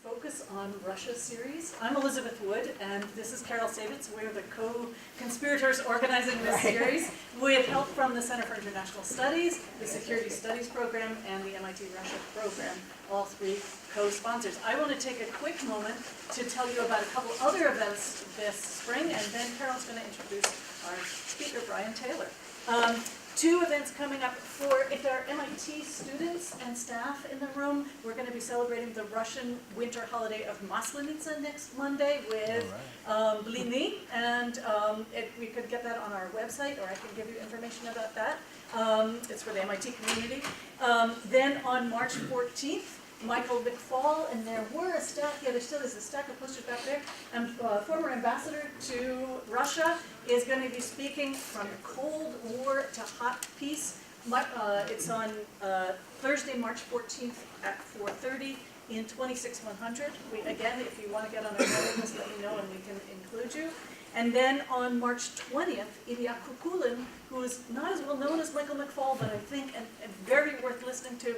Focus on Russia series. I'm Elizabeth Wood, and this is Carol Savitz. We're the co-conspirators organizing this series with help from the Center for International Studies, the Security Studies Program, and the MIT Russia Program, all three co-sponsors. I want to take a quick moment to tell you about a couple other events this spring, and then Carol's going to introduce our speaker, Brian Taylor. Two events coming up if there are MIT students and staff in the room. We're going to be celebrating the Russian winter holiday of Maslenitsa next Monday with blini, and we could get that on our website, or I can give you information about that. It's for the MIT community. Then on March 14th, Michael McFaul, and there still is a stack of posters back there, and former ambassador to Russia, is going to be speaking from Cold War to Hot Peace. It's on Thursday, March 14th at 4:30 in 26100. Again, if you want to get on our mailing list, let me know and we can include you. And then on March 20th, Ilya Kukulin, who is not as well known as Michael McFaul, but I think and very worth listening to,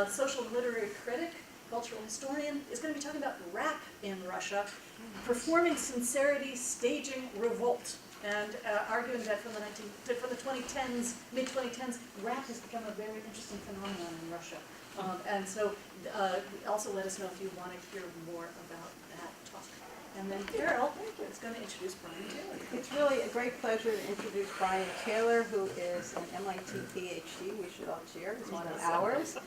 social literary critic, cultural historian, is going to be talking about rap in Russia, performing sincerity, staging revolt, and arguing that from the 2010s, mid-2010s, rap has become a very interesting phenomenon in Russia. And so also let us know if you want to hear more about that talk. And then Carol is going to introduce Brian Taylor. It's really a great pleasure to introduce Brian Taylor, who is an MIT PhD. We should all cheer. He's one of ours.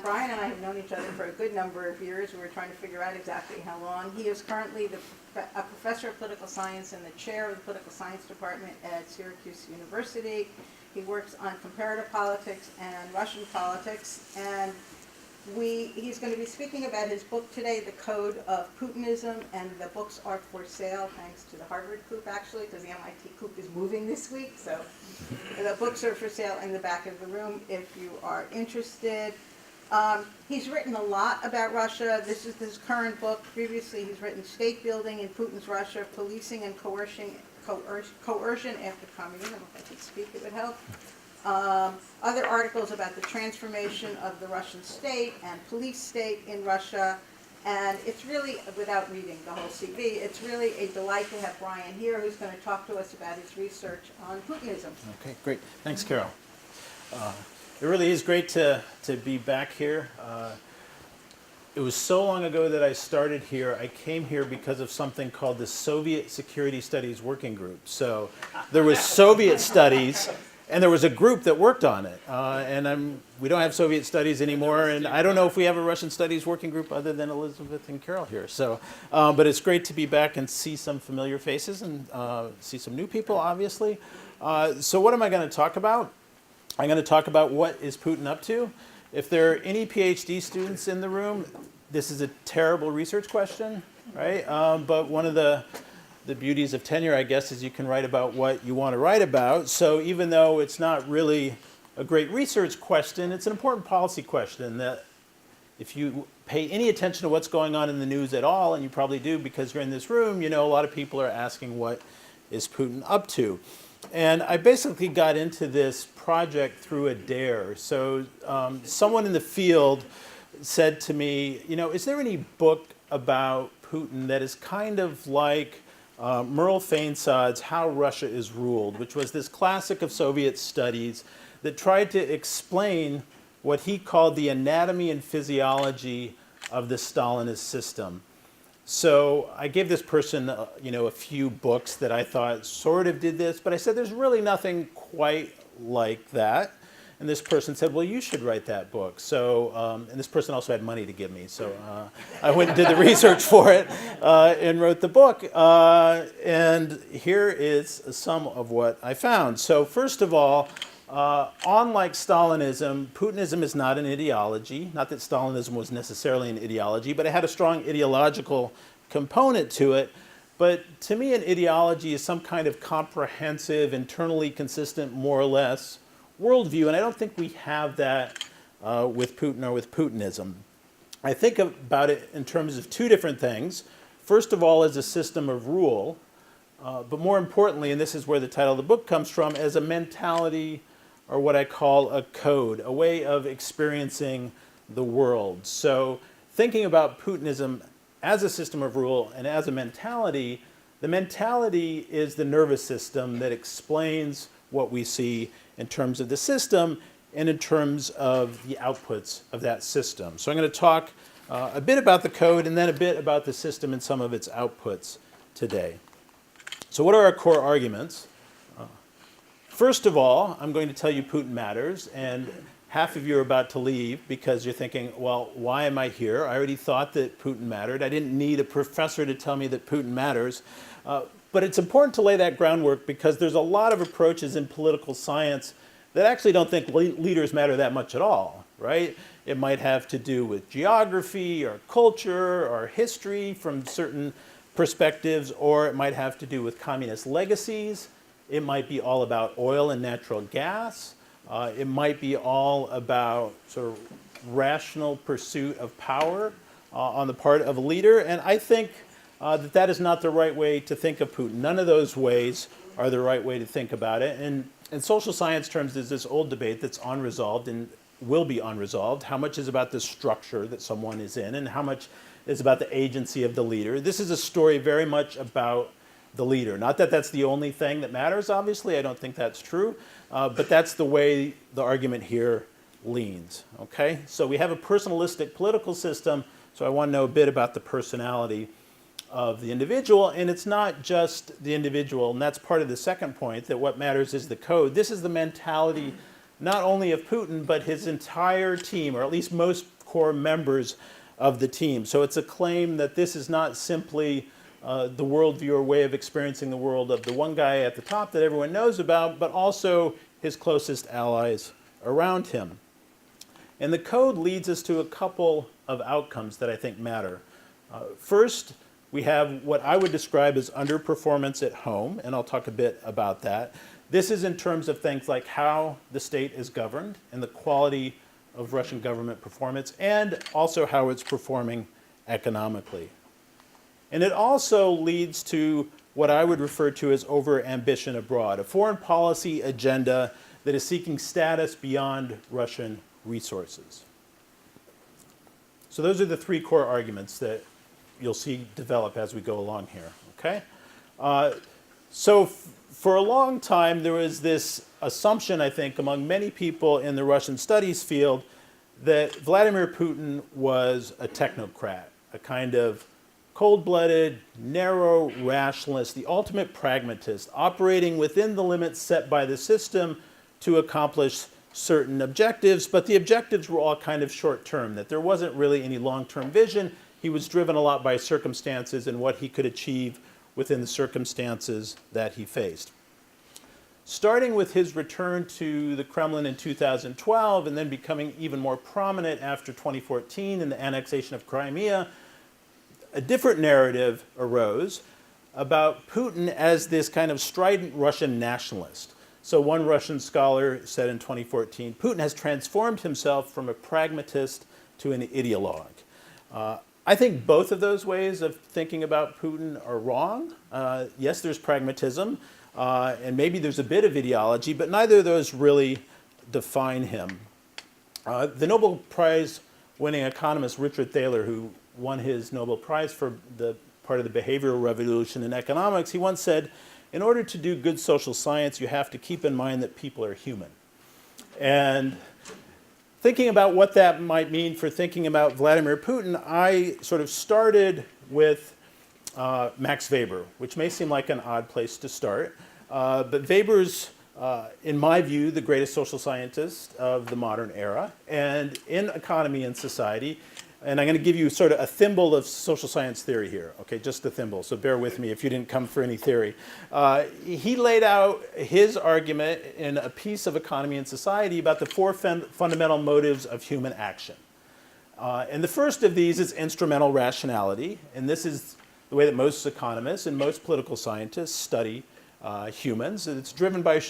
Brian and I have known each other for a good number of years. We were trying to figure out exactly how long. He is currently a professor of political science and the chair of the political science department at Syracuse University. He works on comparative politics and Russian politics, and he's going to be speaking about his book today, The Code of Putinism, and the books are for sale thanks to the Harvard Coop, actually, because the MIT Coop is moving this week, so the books are for sale in the back of the room if you are interested. He's written a lot about Russia. This is his current book. Previously, he's written State Building in Putin's Russia, Policing and Coercion After Communism. If I could speak, it would help. Other articles about the transformation of the Russian state and police state in Russia. And it's really, without reading the whole CV, it's really a delight to have Brian here, who's going to talk to us about his research on Putinism. Okay, great. Thanks, Carol. It really is great to be back here. It was so long ago that I started here. I came here because of something called the Soviet Security Studies Working Group. So there was Soviet studies, and there was a group that worked on it. We don't have Soviet studies anymore, and I don't know if we have a Russian studies working group other than Elizabeth and Carol here. So, but it's great to be back and see some familiar faces and see some new people, obviously. So what am I going to talk about? I'm going to talk about what is Putin up to. If there are any PhD students in the room, this is a terrible research question, right? But one of the beauties of tenure, I guess, is you can write about what you want to write about. So even though it's not really a great research question, it's an important policy question that if you pay any attention to what's going on in the news at all, and you probably do because you're in this room, you know a lot of people are asking what is Putin up to. And I basically got into this project through a dare. So someone in the field said to me, you know, is there any book about Putin that is kind of like Merle Feinsad's How Russia is Ruled, which was this classic of Soviet studies that tried to explain what he called the anatomy and physiology of the Stalinist system. So I gave this person, a few books that I thought sort of did this, but I said there's really nothing quite like that. And this person said, well, you should write that book. So, and this person also had money to give me. So I went and did the research for it and wrote the book. And here is some of what I found. So first of all, unlike Stalinism, Putinism is not an ideology. Not that Stalinism was necessarily an ideology, but it had a strong ideological component to it. But to me, an ideology is some kind of comprehensive, internally consistent, more or less, worldview, and I don't think we have that with Putin or with Putinism. I think about it in terms of two different things. First of all, as a system of rule, but more importantly, and this is where the title of the book comes from, as a mentality or what I call a code, a way of experiencing the world. So thinking about Putinism as a system of rule and as a mentality, the mentality is the nervous system that explains what we see in terms of the system and in terms of the outputs of that system. So I'm going to talk a bit about the code and then a bit about the system and some of its outputs today. So what are our core arguments? First of all, I'm going to tell you Putin matters, and half of you are about to leave because you're thinking, well, why am I here? I already thought that Putin mattered. I didn't need a professor to tell me that Putin matters. But it's important to lay that groundwork because there's a lot of approaches in political science that actually don't think leaders matter that much at all, right? It might have to do with geography or culture or history from certain perspectives, or it might have to do with communist legacies. It might be all about oil and natural gas. It might be all about sort of rational pursuit of power on the part of a leader. And I think that is not the right way to think of Putin. None of those ways are the right way to think about it. And in social science terms, there's this old debate that's unresolved and will be unresolved. How much is about the structure that someone is in and how much is about the agency of the leader? This is a story very much about the leader. Not that that's the only thing that matters, obviously. I don't think that's true. But that's the way the argument here leans. Okay? So we have a personalistic political system, so I want to know a bit about the personality of the individual. And it's not just the individual, and that's part of the second point, that what matters is the code. This is the mentality not only of Putin, but his entire team, or at least most core members of the team. So it's a claim that this is not simply the worldview or way of experiencing the world of the one guy at the top that everyone knows about, but also his closest allies around him. And the code leads us to a couple of outcomes that I think matter. First, we have what I would describe as underperformance at home, and I'll talk a bit about that. This is in terms of things like how the state is governed and the quality of Russian government performance, and also how it's performing economically. And it also leads to what I would refer to as over-ambition abroad, a foreign policy agenda that is seeking status beyond Russian resources. So those are the three core arguments that you'll see develop as we go along here, okay? So for a long time, there was this assumption, I think, among many people in the Russian studies field that Vladimir Putin was a technocrat, a kind of cold-blooded, narrow rationalist, the ultimate pragmatist, operating within the limits set by the system to accomplish certain objectives, but the objectives were all kind of short-term, that there wasn't really any long-term vision. He was driven a lot by circumstances and what he could achieve within the circumstances that he faced. Starting with his return to the Kremlin in 2012 and then becoming even more prominent after 2014 in the annexation of Crimea, a different narrative arose about Putin as this kind of strident Russian nationalist. So one Russian scholar said in 2014, Putin has transformed himself from a pragmatist to an ideologue. I think both of those ways of thinking about Putin are wrong. Yes, there's pragmatism, and maybe there's a bit of ideology, but neither of those really define him. The Nobel Prize winning economist Richard Thaler, who won his Nobel Prize for the part of the behavioral revolution in economics, he once said, in order to do good social science, you have to keep in mind that people are human. And thinking about what that might mean for thinking about Vladimir Putin, I sort of started with Max Weber, which may seem like an odd place to start. But Weber's, in my view, the greatest social scientist of the modern era. And in economy and society, and I'm going to give you sort of a thimble of social science theory here, okay, just a thimble, so bear with me if you didn't come for any theory. He laid out his argument in a piece of Economy and Society about the four fundamental motives of human action. And the first of these is instrumental rationality, and this is the way that most economists and most political scientists study humans. It's driven by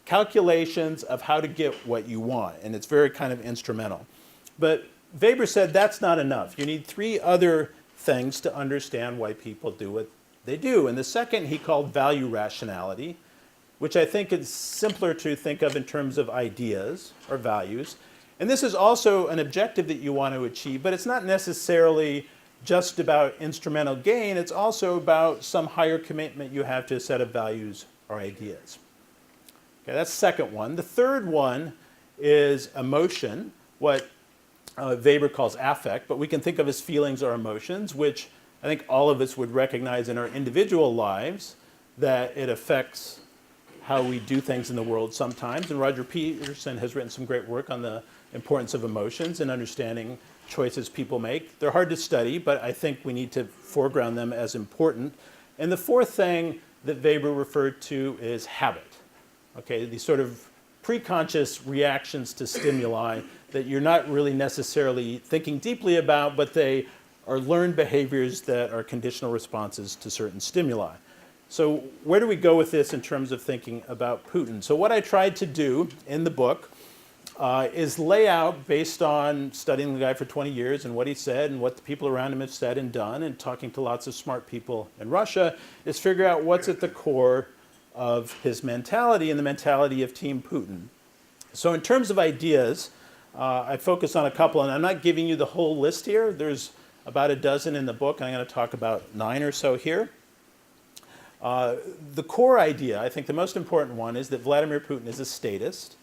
calculations of how to get what you want, and it's very kind of instrumental. But Weber said that's not enough. You need three other things to understand why people do what they do. And the second he called value rationality, which I think is simpler to think of in terms of ideas or values. And this is also an objective that you want to achieve, but it's not necessarily just about instrumental gain. It's also about some higher commitment you have to a set of values or ideas. Okay, that's the second one. The third one is emotion, what Weber calls affect, but we can think of as feelings or emotions, which I think all of us would recognize in our individual lives, that it affects how we do things in the world sometimes. And Roger Peterson has written some great work on the importance of emotions and understanding choices people make. They're hard to study, but I think we need to foreground them as important. And the fourth thing that Weber referred to is habit. Okay, these sort of preconscious reactions to stimuli that you're not really necessarily thinking deeply about, but they are learned behaviors that are conditional responses to certain stimuli. So where do we go with this in terms of thinking about Putin? So what I tried to do in the book is lay out, based on studying the guy for 20 years and what he said and what the people around him have said and done and talking to lots of smart people in Russia, is figure out what's at the core of his mentality and the mentality of Team Putin. So in terms of ideas, I focus on a couple, and I'm not giving you the whole list here. There's about a dozen in the book, and I'm going to talk about 9 or so here. The core idea, I think the most important one, is that Vladimir Putin is a statist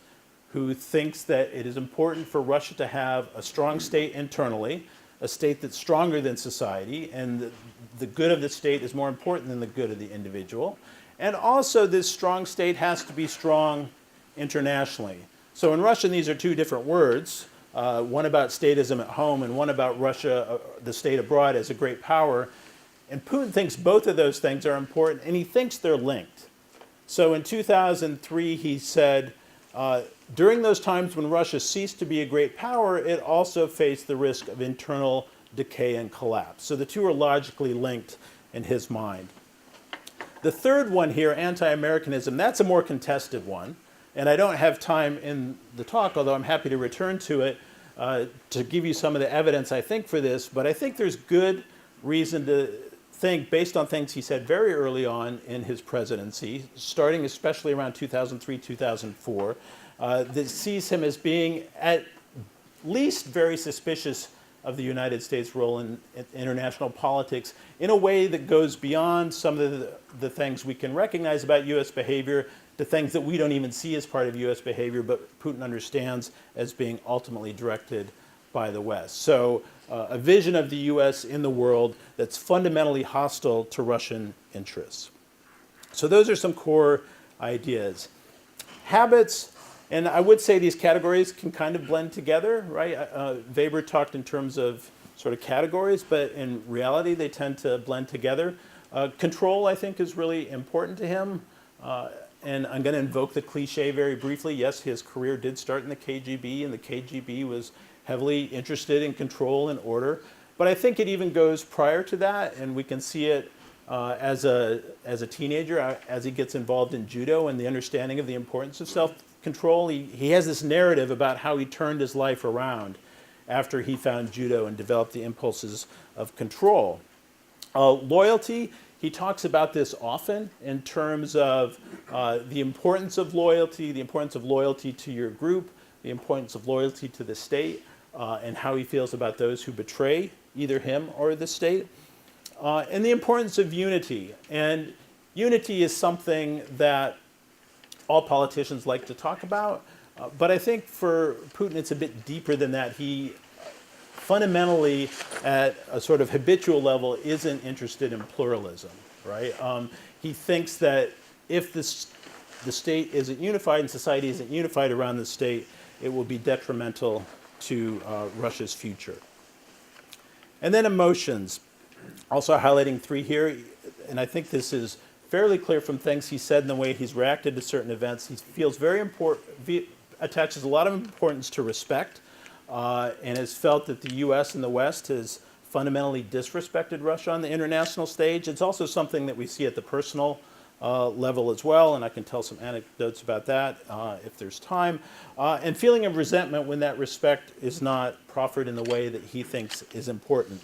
who thinks that it is important for Russia to have a strong state internally, a state that's stronger than society, and the good of the state is more important than the good of the individual. And also this strong state has to be strong internationally. So in Russian, these are two different words, one about statism at home and one about Russia, the state abroad, as a great power. And Putin thinks both of those things are important, and he thinks they're linked. So in 2003, he said, during those times when Russia ceased to be a great power, it also faced the risk of internal decay and collapse. So the two are logically linked in his mind. The third one here, anti-Americanism, that's a more contested one. And I don't have time in the talk, although I'm happy to return to it, to give you some of the evidence, I think, for this. But I think there's good reason to think, based on things he said very early on in his presidency, starting especially around 2003, 2004, that sees him as being at least very suspicious of the United States' role in international politics in a way that goes beyond some of the things we can recognize about U.S. behavior to things that we don't even see as part of U.S. behavior, but Putin understands as being ultimately directed by the West. So a vision of the U.S. in the world that's fundamentally hostile to Russian interests. So those are some core ideas. Habits, and I would say these categories can kind of blend together, right? Weber talked in terms of sort of categories, but in reality they tend to blend together. Control, I think, is really important to him. And I'm going to invoke the cliche very briefly. Yes, his career did start in the KGB, and the KGB was heavily interested in control and order. But I think it even goes prior to that, and we can see it as a teenager, as he gets involved in judo and the understanding of the importance of self-control. He has this narrative about how he turned his life around after he found judo and developed the impulses of control. Loyalty, he talks about this often in terms of the importance of loyalty to your group, the importance of loyalty to the state, and how he feels about those who betray either him or the state, and the importance of unity. And unity is something that all politicians like to talk about, but I think for Putin it's a bit deeper than that. He fundamentally, at a sort of habitual level, isn't interested in pluralism, right? He thinks that if the state isn't unified and society isn't unified around the state, it will be detrimental to Russia's future. And then emotions, also highlighting 3 here, and I think this is fairly clear from things he said and the way he's reacted to certain events. He feels very important, attaches a lot of importance to respect, and has felt that the U.S. and the West has fundamentally disrespected Russia on the international stage. It's also something that we see at the personal level as well, and I can tell some anecdotes about that if there's time. And feeling of resentment when that respect is not proffered in the way that he thinks is important.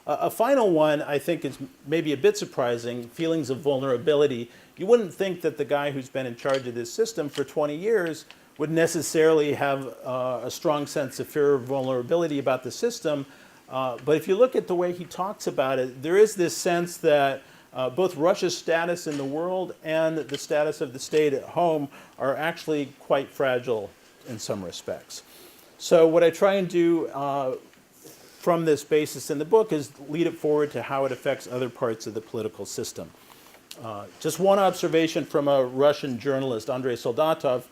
A final one I think is maybe a bit surprising, feelings of vulnerability. You wouldn't think that the guy who's been in charge of this system for 20 years would necessarily have a strong sense of fear or vulnerability about the system, But if you look at the way he talks about it, there is this sense that both Russia's status in the world and the status of the state at home are actually quite fragile in some respects. So what I try and do from this basis in the book is lead it forward to how it affects other parts of the political system. Just one observation from a Russian journalist, Andrei Soldatov.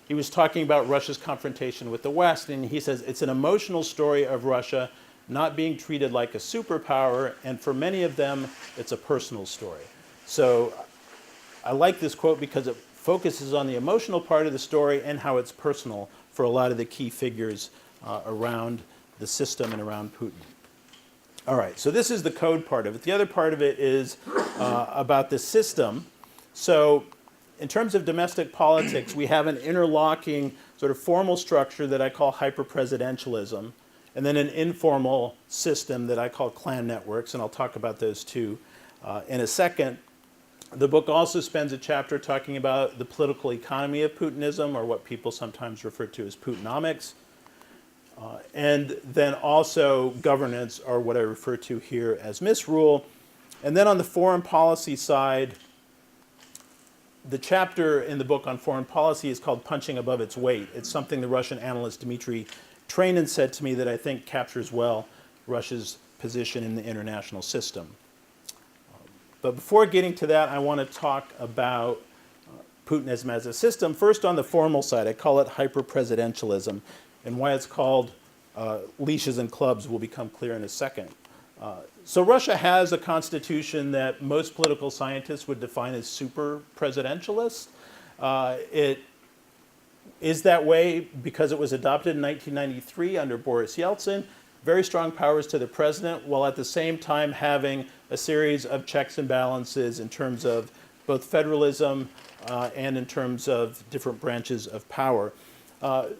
He was talking about Russia's confrontation with the West, and he says it's an emotional story of Russia not being treated like a superpower, and for many of them, it's a personal story. So I like this quote because it focuses on the emotional part of the story and how it's personal for a lot of the key figures around the system and around Putin. All right, so this is the code part of it. The other part of it is about the system. So in terms of domestic politics, we have an interlocking sort of formal structure that I call hyper-presidentialism, and then an informal system that I call clan networks, and I'll talk about those two in a second. The book also spends a chapter talking about the political economy of Putinism, or what people sometimes refer to as Putinomics, and then also governance, or what I refer to here as misrule. And then on the foreign policy side, the chapter in the book on foreign policy is called Punching Above Its Weight. It's something the Russian analyst Dmitry Trainin said to me that I think captures well Russia's position in the international system. But before getting to that, I want to talk about Putinism as a system. First, on the formal side, I call it hyper-presidentialism, and why it's called leashes and clubs will become clear in a second. So Russia has a constitution that most political scientists would define as super-presidentialist. It is that way because it was adopted in 1993 under Boris Yeltsin. Very strong powers to the president, while at the same time having a series of checks and balances in terms of both federalism and in terms of different branches of power.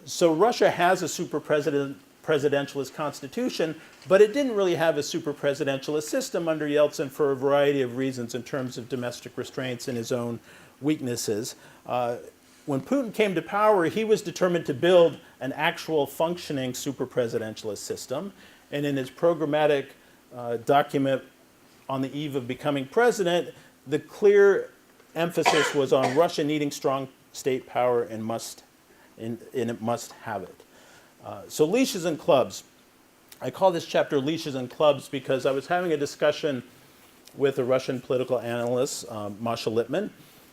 So Russia has a super-presidentialist constitution, but it didn't really have a super-presidentialist system under Yeltsin for a variety of reasons in terms of domestic restraints and his own weaknesses. When Putin came to power, he was determined to build an actual functioning super-presidentialist system. And in his programmatic document on the eve of becoming president, the clear emphasis was on Russia needing strong state power and it must have it. So leashes and clubs. I call this chapter Leashes and Clubs because I was having a discussion with a Russian political analyst, Masha Lippman,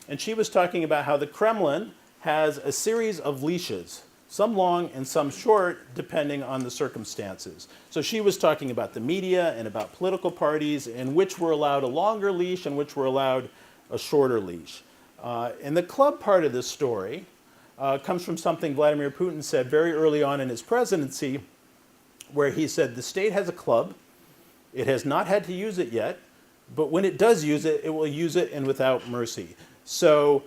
and she was talking about how the Kremlin has a series of leashes, some long and some short, depending on the circumstances. So she was talking about the media and about political parties, and which were allowed a longer leash and which were allowed a shorter leash. And the club part of this story comes from something Vladimir Putin said very early on in his presidency, where he said, the state has a club. It has not had to use it yet, but when it does use it, it will use it and without mercy. So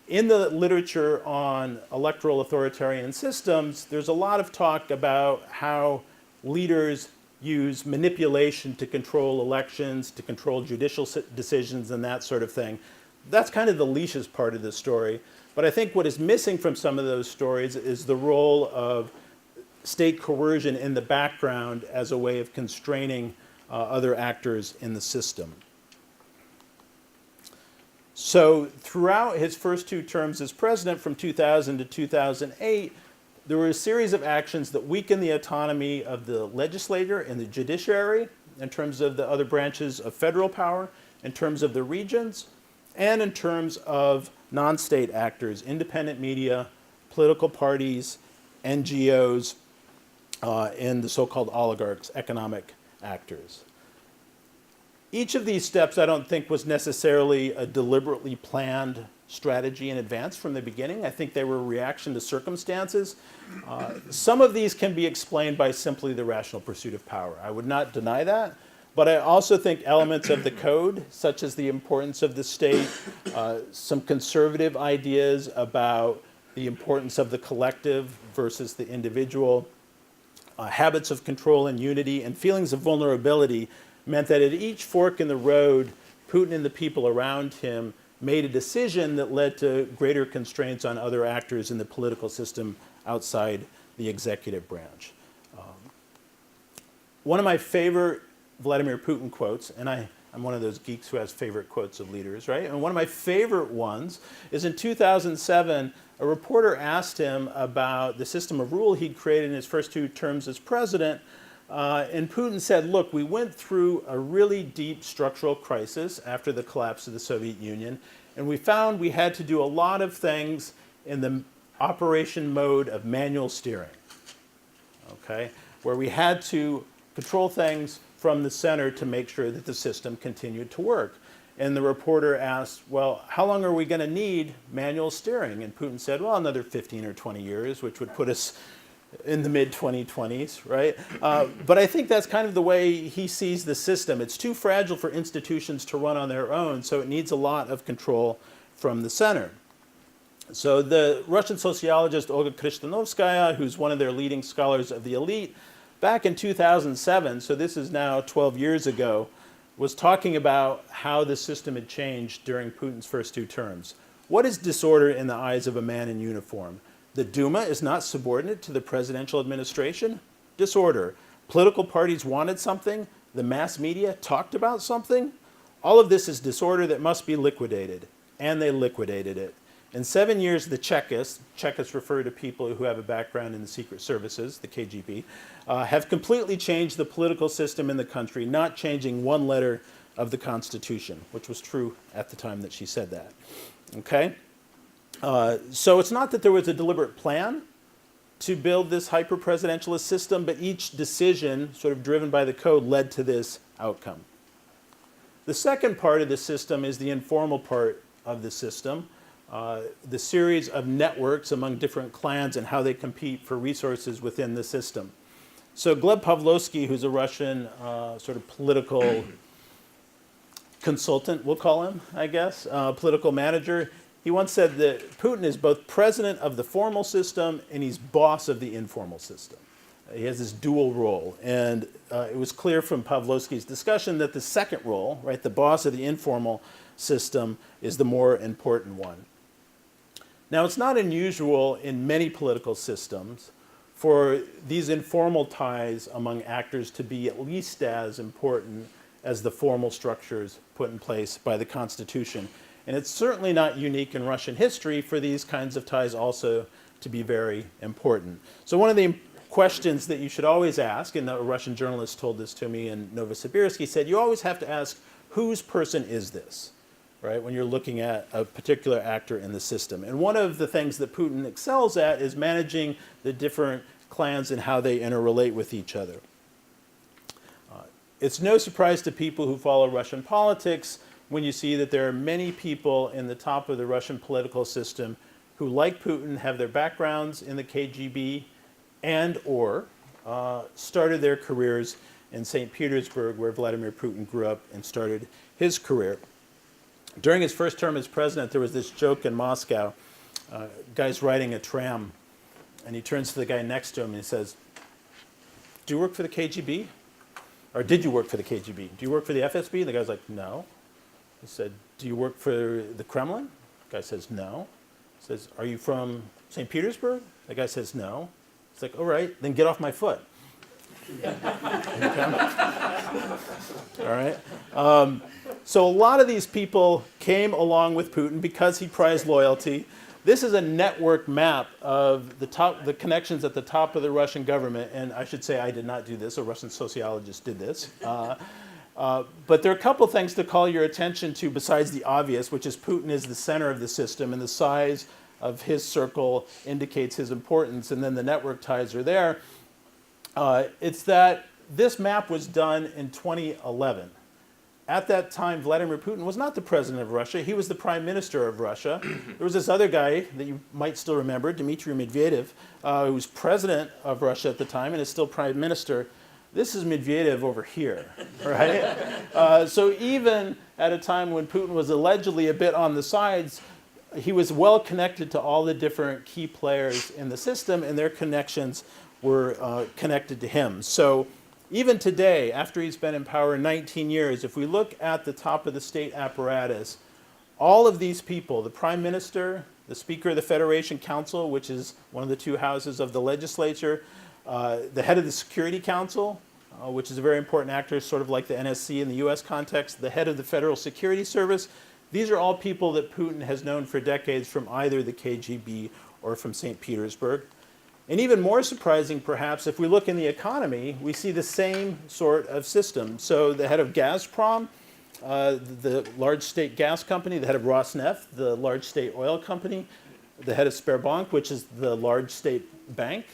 in the literature on electoral authoritarian systems, there's a lot of talk about how leaders use manipulation to control elections, to control judicial decisions and that sort of thing. That's kind of the leashes part of the story. But I think what is missing from some of those stories is the role of state coercion in the background as a way of constraining other actors in the system. So throughout his first two terms as president from 2000 to 2008, there were a series of actions that weakened the autonomy of the legislature and the judiciary in terms of the other branches of federal power, in terms of the regions, and in terms of non-state actors, independent media, political parties, NGOs, and the so-called oligarchs, economic actors. Each of these steps I don't think was necessarily a deliberately planned strategy in advance from the beginning. I think they were a reaction to circumstances. Some of these can be explained by simply the rational pursuit of power. I would not deny that. But I also think elements of the code, such as the importance of the state, some conservative ideas about the importance of the collective versus the individual, habits of control and unity, and feelings of vulnerability meant that at each fork in the road, Putin and the people around him made a decision that led to greater constraints on other actors in the political system outside the executive branch. one of my favorite Vladimir Putin quotes, and I'm one of those geeks who has favorite quotes of leaders, right? And one of my favorite ones is in 2007, a reporter asked him about the system of rule he'd created in his first 2 terms as president. And Putin said, look, we went through a really deep structural crisis after the collapse of the Soviet Union, and we found we had to do a lot of things in the operation mode of manual steering, okay, where we had to control things from the center to make sure that the system continued to work. And the reporter asked, well, how long are we going to need manual steering? And Putin said, well, another 15 or 20 years, which would put us in the mid-2020s, right? But I think that's kind of the way he sees the system. It's too fragile for institutions to run on their own, so it needs a lot of control from the center. So the Russian sociologist Olga Krishtanovskaya, who's one of their leading scholars of the elite, back in 2007, so this is now 12 years ago, was talking about how the system had changed during Putin's first 2 terms. What is disorder in the eyes of a man in uniform? The Duma is not subordinate to the presidential administration? Disorder. Political parties wanted something? The mass media talked about something? All of this is disorder that must be liquidated. And they liquidated it. In 7 years, the Chekists refer to people who have a background in the secret services, the KGB, have completely changed the political system in the country, not changing one letter of the Constitution, which was true at the time that she said that. Okay? So it's not that there was a deliberate plan to build this hyper-presidentialist system, but each decision, sort of driven by the code, led to this outcome. The second part of the system is the informal part of the system. The series of networks among different clans and how they compete for resources within the system. So Gleb Pavlovsky, who's a Russian sort of political consultant, we'll call him, I guess, political manager, he once said that Putin is both president of the formal system and he's boss of the informal system. He has this dual role. And it was clear from Pavlovsky's discussion that the second role, right, the boss of the informal system, is the more important one. Now, it's not unusual in many political systems for these informal ties among actors to be at least as important as the formal structures put in place by the Constitution. And it's certainly not unique in Russian history for these kinds of ties also to be very important. So one of the questions that you should always ask, and a Russian journalist told this to me in Novosibirsk, he said, you always have to ask, whose person is this? Right, when you're looking at a particular actor in the system. And one of the things that Putin excels at is managing the different clans and how they interrelate with each other. It's no surprise to people who follow Russian politics when you see that there are many people in the top of the Russian political system who, like Putin, have their backgrounds in the KGB and or started their careers in St. Petersburg, where Vladimir Putin grew up and started his career. During his first term as president, there was this joke in Moscow. Guy's riding a tram, and he turns to the guy next to him and he says, do you work for the KGB? Or did you work for the KGB? Do you work for the FSB? The guy's like, no. He said, do you work for the Kremlin? The guy says, no. He says, are you from St. Petersburg? The guy says, no. He's like, all right, then get off my foot. All right. So a lot of these people came along with Putin because he prized loyalty. This is a network map of the connections at the top of the Russian government. And I should say I did not do this. A Russian sociologist did this. But there are a couple things to call your attention to besides the obvious, which is Putin is the center of the system, and the size of his circle indicates his importance, and then the network ties are there. It's that this map was done in 2011. At that time, Vladimir Putin was not the president of Russia. He was the prime minister of Russia. There was this other guy that you might still remember, Dmitry Medvedev, who was president of Russia at the time and is still prime minister. This is Medvedev over here, right? So even at a time when Putin was allegedly a bit on the sides, he was well connected to all the different key players in the system, and their connections were connected to him. So even today, after he's been in power 19 years, if we look at the top of the state apparatus, all of these people, the prime minister, the speaker of the Federation Council, which is one of the two houses of the legislature, the head of the Security Council, which is a very important actor, sort of like the NSC in the US context, the head of the Federal Security Service. These are all people that Putin has known for decades from either the KGB or from St. Petersburg. And even more surprising, perhaps, if we look in the economy, we see the same sort of system. So the head of Gazprom, the large state gas company, the head of Rosneft, the large state oil company, the head of Sberbank, which is the large state bank,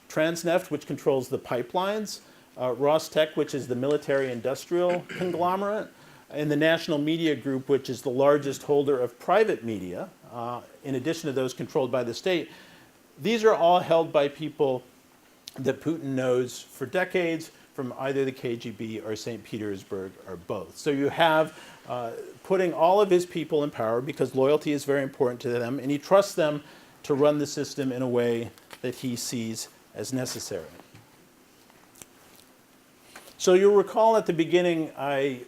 Transneft, which controls the pipelines, Rostec, which is the military-industrial conglomerate, and the National Media Group, which is the largest holder of private media, in addition to those controlled by the state. These are all held by people that Putin knows for decades from either the KGB or St. Petersburg or both. So you have putting all of his people in power because loyalty is very important to them, and he trusts them to run the system in a way that he sees as necessary. So you'll recall at the beginning I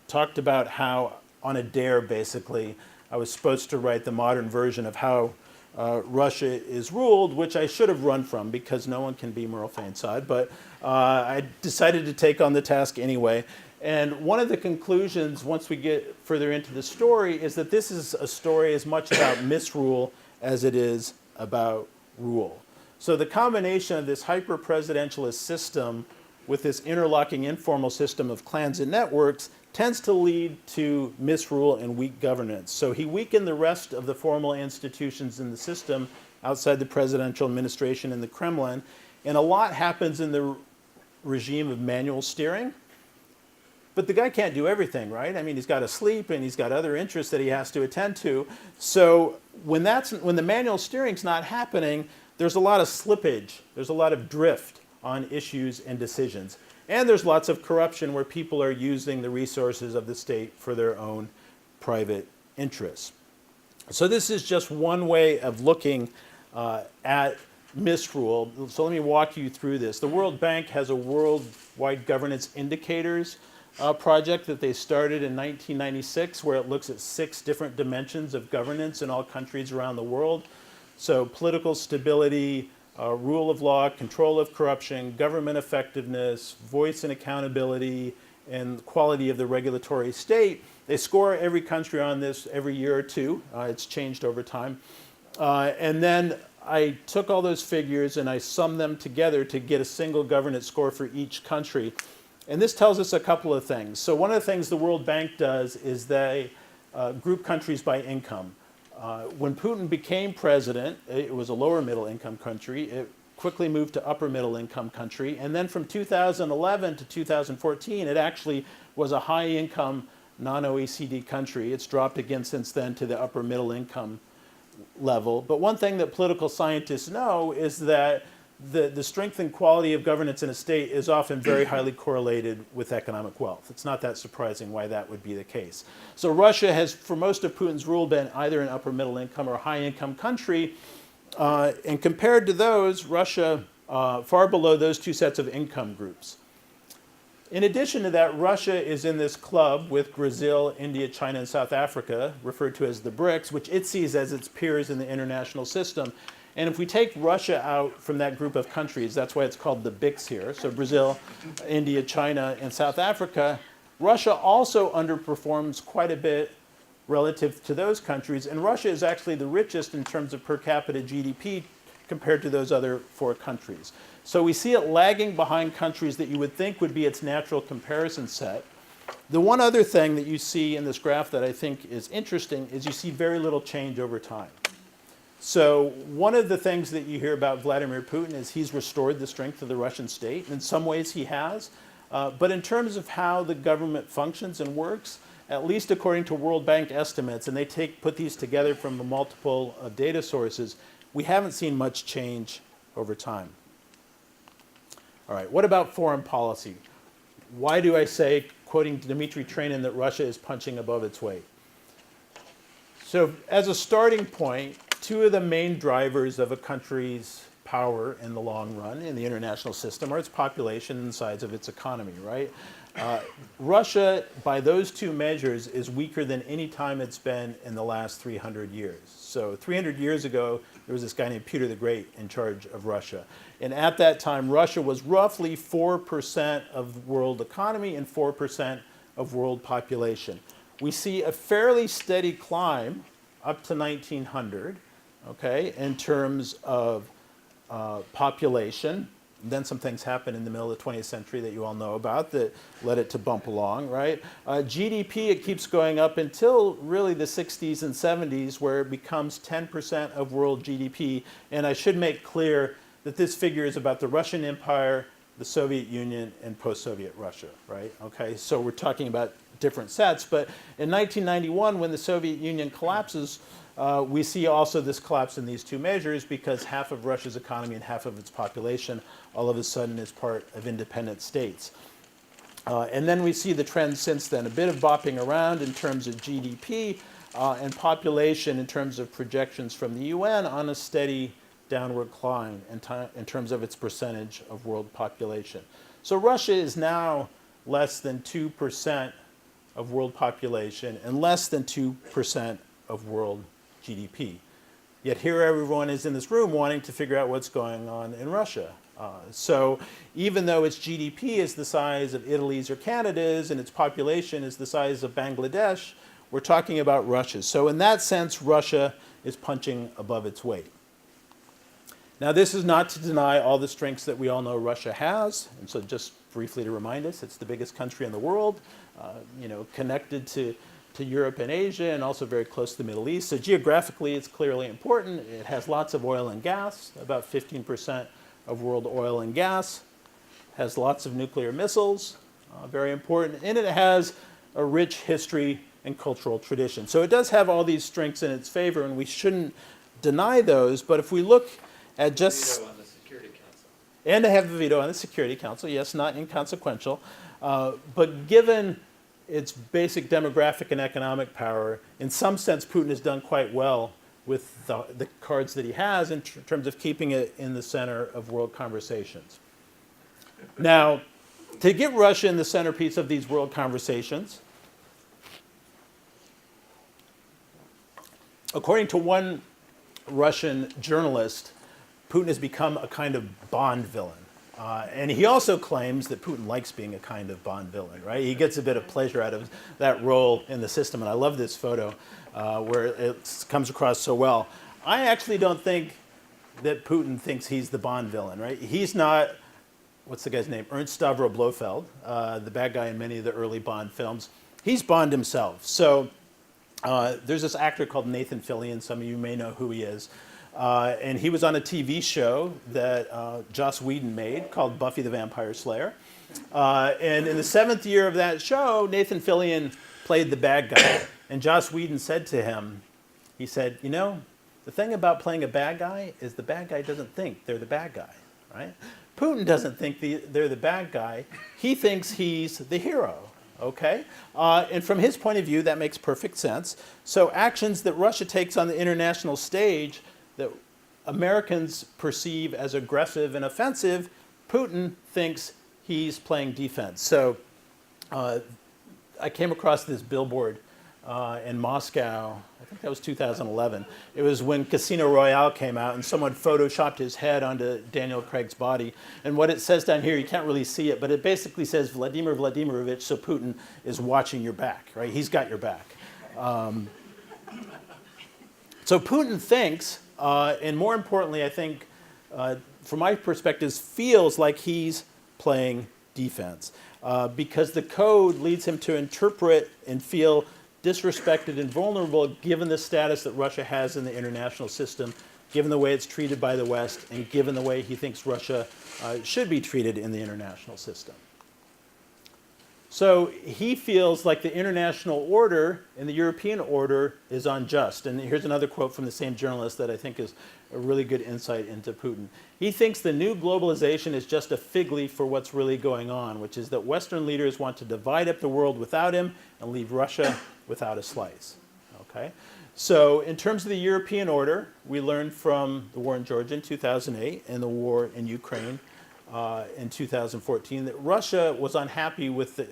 talked about how on a dare, basically, I was supposed to write the modern version of how Russia is ruled, which I should have run from because no one can be Merle Feinsod, but I decided to take on the task anyway. And one of the conclusions, once we get further into the story, is that this is a story as much about misrule as it is about rule. So the combination of this hyper-presidentialist system with this interlocking informal system of clans and networks tends to lead to misrule and weak governance. So he weakened the rest of the formal institutions in the system outside the presidential administration and the Kremlin. And a lot happens in the regime of manual steering. But the guy can't do everything, right? I mean, he's got to sleep and he's got other interests that he has to attend to. So when the manual steering's not happening, there's a lot of slippage, there's a lot of drift on issues and decisions. And there's lots of corruption where people are using the resources of the state for their own private interests. So this is just one way of looking at misrule. So let me walk you through this. The World Bank has a worldwide governance indicators project that they started in 1996 where it looks at 6 different dimensions of governance in all countries around the world. So political stability, rule of law, control of corruption, government effectiveness, voice and accountability, and quality of the regulatory state. They score every country on this every year or two. It's changed over time. And then I took all those figures and I summed them together to get a single governance score for each country. And this tells us a couple of things. So one of the things the World Bank does is they group countries by income. When Putin became president, it was a lower middle income country. It quickly moved to upper middle income country. And then from 2011 to 2014, it actually was a high income non-OECD country. It's dropped again since then to the upper middle income level. But one thing that political scientists know is that the strength and quality of governance in a state is often very highly correlated with economic wealth. It's not that surprising why that would be the case. So Russia has, for most of Putin's rule, been either an upper middle income or high income country. And compared to those, Russia far below those two sets of income groups. In addition to that, Russia is in this club with Brazil, India, China, and South Africa, referred to as the BRICS, which it sees as its peers in the international system. And if we take Russia out from that group of countries, that's why it's called the BRICS here, so Brazil, India, China, and South Africa, Russia also underperforms quite a bit relative to those countries. And Russia is actually the richest in terms of per capita GDP compared to those other 4 countries. So we see it lagging behind countries that you would think would be its natural comparison set. The one other thing that you see in this graph that I think is interesting is you see very little change over time. So one of the things that you hear about Vladimir Putin is he's restored the strength of the Russian state. In some ways he has. But in terms of how the government functions and works, at least according to World Bank estimates, and they put these together from a multiple of data sources, we haven't seen much change over time. All right, what about foreign policy? Why do I say, quoting Dmitry Trenin, that Russia is punching above its weight? So as a starting point, 2 of the main drivers of a country's power in the long run in the international system are its population and the size of its economy, right? Russia, by those two measures, is weaker than any time it's been in the last 300 years. So 300 years ago, there was this guy named Peter the Great in charge of Russia. And at that time, Russia was roughly 4% of the world economy and 4% of world population. We see a fairly steady climb up to 1900, okay, in terms of population. Then some things happened in the middle of the 20th century that you all know about that led it to bump along, right? GDP, it keeps going up until really the 60s and 70s, where it becomes 10% of world GDP. And I should make clear that this figure is about the Russian Empire, the Soviet Union, and post-Soviet Russia, right? Okay, so we're talking about different sets. But in 1991, when the Soviet Union collapses, we see also this collapse in these two measures because half of Russia's economy and half of its population all of a sudden is part of independent states. And then we see the trend since then, a bit of bopping around in terms of GDP and population in terms of projections from the UN on a steady downward climb in terms of its percentage of world population. So Russia is now less than 2% of world population and less than 2% of world GDP. Yet here everyone is in this room wanting to figure out what's going on in Russia. So even though its GDP is the size of Italy's or Canada's and its population is the size of Bangladesh, we're talking about Russia. So in that sense, Russia is punching above its weight. Now this is not to deny all the strengths that we all know Russia has. And so just briefly to remind us, it's the biggest country in the world, connected to Europe and Asia, and also very close to the Middle East. So geographically, it's clearly important. It has lots of oil and gas, about 15% of world oil and gas. Has lots of nuclear missiles, very important. And it has a rich history and cultural tradition. So it does have all these strengths in its favor, and we shouldn't deny those. But if we look at just... Veto on the Security Council. And to have the veto on the Security Council, yes, not inconsequential. But given its basic demographic and economic power, in some sense, Putin has done quite well with the cards that he has in terms of keeping it in the center of world conversations. Now, to get Russia in the centerpiece of these world conversations, according to one Russian journalist, Putin has become a kind of Bond villain. And he also claims that Putin likes being a kind of Bond villain, right? He gets a bit of pleasure out of that role in the system. And I love this photo where it comes across so well. I actually don't think that Putin thinks he's the Bond villain, right? He's not, what's the guy's name? Ernst Stavro Blofeld, the bad guy in many of the early Bond films. He's Bond himself. So there's this actor called Nathan Fillion. Some of you may know who he is. And he was on a TV show that Joss Whedon made called Buffy the Vampire Slayer. And in the 7th year of that show, Nathan Fillion played the bad guy. And Joss Whedon said to him, he said, the thing about playing a bad guy is the bad guy doesn't think they're the bad guy, right? Putin doesn't think they're the bad guy. He thinks he's the hero. Okay? And from his point of view, that makes perfect sense. So actions that Russia takes on the international stage that Americans perceive as aggressive and offensive, Putin thinks he's playing defense. So I came across this billboard in Moscow, I think that was 2011. It was when Casino Royale came out and someone photoshopped his head onto Daniel Craig's body. And what it says down here, you can't really see it, but it basically says Vladimir Vladimirovich, so Putin is watching your back, right? He's got your back. So Putin thinks, and more importantly, I think, from my perspective, feels like he's playing defense because the code leads him to interpret and feel disrespected and vulnerable given the status that Russia has in the international system, given the way it's treated by the West, and given the way he thinks Russia should be treated in the international system. So he feels like the international order and the European order is unjust. And here's another quote from the same journalist that I think is a really good insight into Putin. He thinks the new globalization is just a fig leaf for what's really going on, which is that Western leaders want to divide up the world without him and leave Russia without a slice. Okay? So in terms of the European order, we learned from the war in Georgia in 2008 and the war in Ukraine in 2014 that Russia was unhappy with the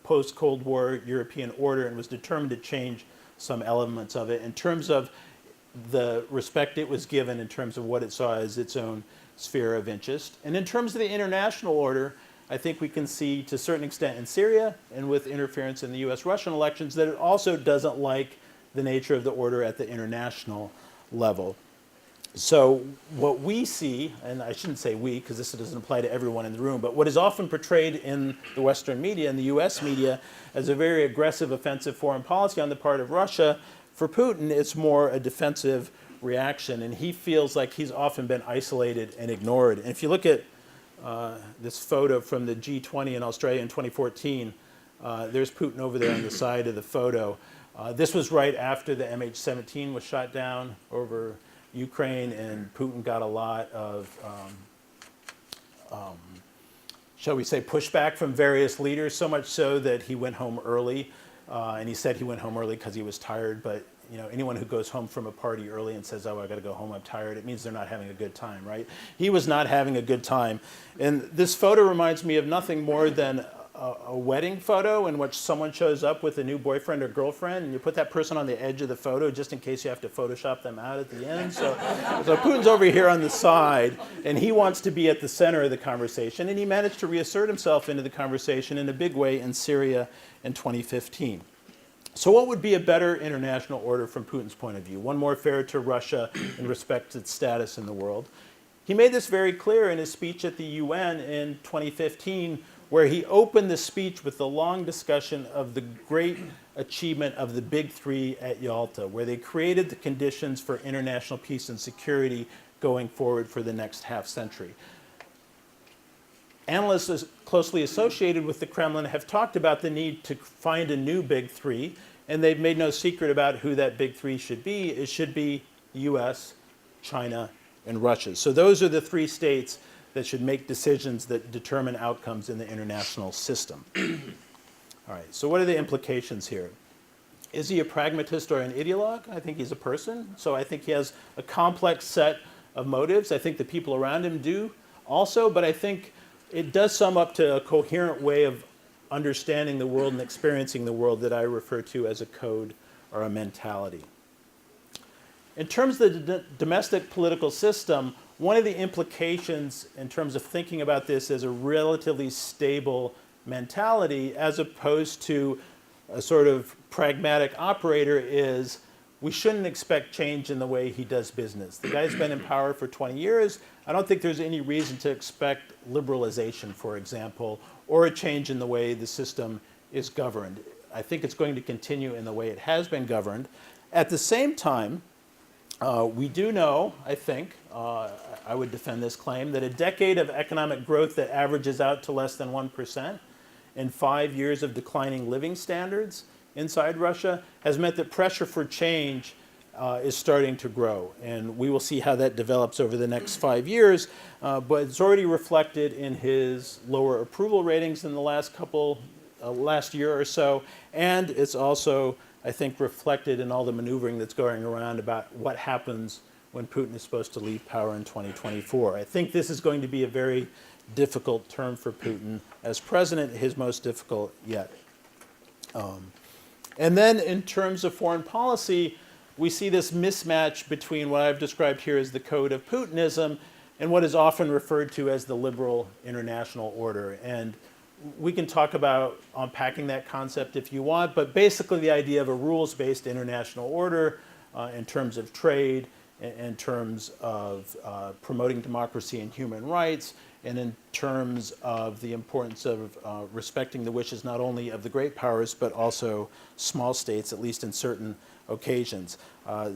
post-Cold War European order and was determined to change some elements of it in terms of the respect it was given in terms of what it saw as its own sphere of interest. And in terms of the international order, I think we can see to a certain extent in Syria and with interference in the US-Russian elections that it also doesn't like the nature of the order at the international level. So what we see, and I shouldn't say we because this doesn't apply to everyone in the room, but what is often portrayed in the Western media and the US media as a very aggressive, offensive foreign policy on the part of Russia, for Putin it's more a defensive reaction, and he feels like he's often been isolated and ignored. And if you look at this photo from the G20 in Australia in 2014, there's Putin over there on the side of the photo. This was right after the MH17 was shot down over Ukraine, and Putin got a lot of, shall we say, pushback from various leaders, so much so that he went home early. And he said he went home early because he was tired, but you know, anyone who goes home from a party early and says, oh, I got to go home, I'm tired, it means they're not having a good time, right? He was not having a good time. And this photo reminds me of nothing more than a wedding photo in which someone shows up with a new boyfriend or girlfriend, and you put that person on the edge of the photo just in case you have to Photoshop them out at the end. So Putin's over here on the side, and he wants to be at the center of the conversation, and he managed to reassert himself into the conversation in a big way in Syria in 2015. So what would be a better international order from Putin's point of view? One more fair to Russia and respect its status in the world. He made this very clear in his speech at the UN in 2015, where he opened the speech with a long discussion of the great achievement of the Big Three at Yalta, where they created the conditions for international peace and security going forward for the next half century. Analysts closely associated with the Kremlin have talked about the need to find a new Big Three, and they've made no secret about who that Big Three should be. It should be the US, China, and Russia. So those are the three states that should make decisions that determine outcomes in the international system. All right, so what are the implications here? Is he a pragmatist or an ideologue? I think he's a person. So I think he has a complex set of motives. I think the people around him do also, but I think it does sum up to a coherent way of understanding the world and experiencing the world that I refer to as a code or a mentality. In terms of the domestic political system, one of the implications in terms of thinking about this as a relatively stable mentality as opposed to a sort of pragmatic operator is we shouldn't expect change in the way he does business. The guy's been in power for 20 years. I don't think there's any reason to expect liberalization, for example, or a change in the way the system is governed. I think it's going to continue in the way it has been governed. At the same time, we do know, I think, I would defend this claim, that a decade of economic growth that averages out to less than 1% and 5 years of declining living standards inside Russia has meant that pressure for change is starting to grow. And we will see how that develops over the next 5 years, but it's already reflected in his lower approval ratings in the last year or so, and it's also, I think, reflected in all the maneuvering that's going around about what happens when Putin is supposed to leave power in 2024. I think this is going to be a very difficult term for Putin as president, his most difficult yet. And then in terms of foreign policy, we see this mismatch between what I've described here as the code of Putinism and what is often referred to as the liberal international order. And we can talk about unpacking that concept if you want, but basically the idea of a rules-based international order in terms of trade, in terms of promoting democracy and human rights, and in terms of the importance of respecting the wishes not only of the great powers, but also small states, at least in certain occasions.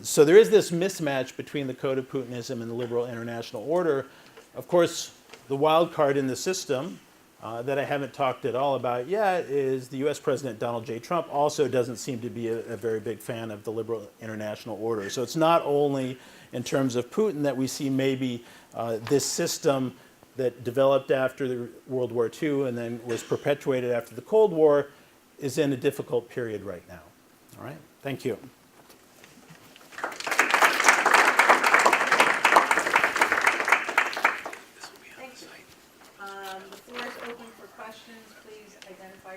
So there is this mismatch between the code of Putinism and the liberal international order. Of course, the wild card in the system that I haven't talked at all about yet is the US President Donald J. Trump also doesn't seem to be a very big fan of the liberal international order. So it's not only in terms of Putin that we see maybe this system that developed after World War II and then was perpetuated after the Cold War is in a difficult period right now. All right, thank you.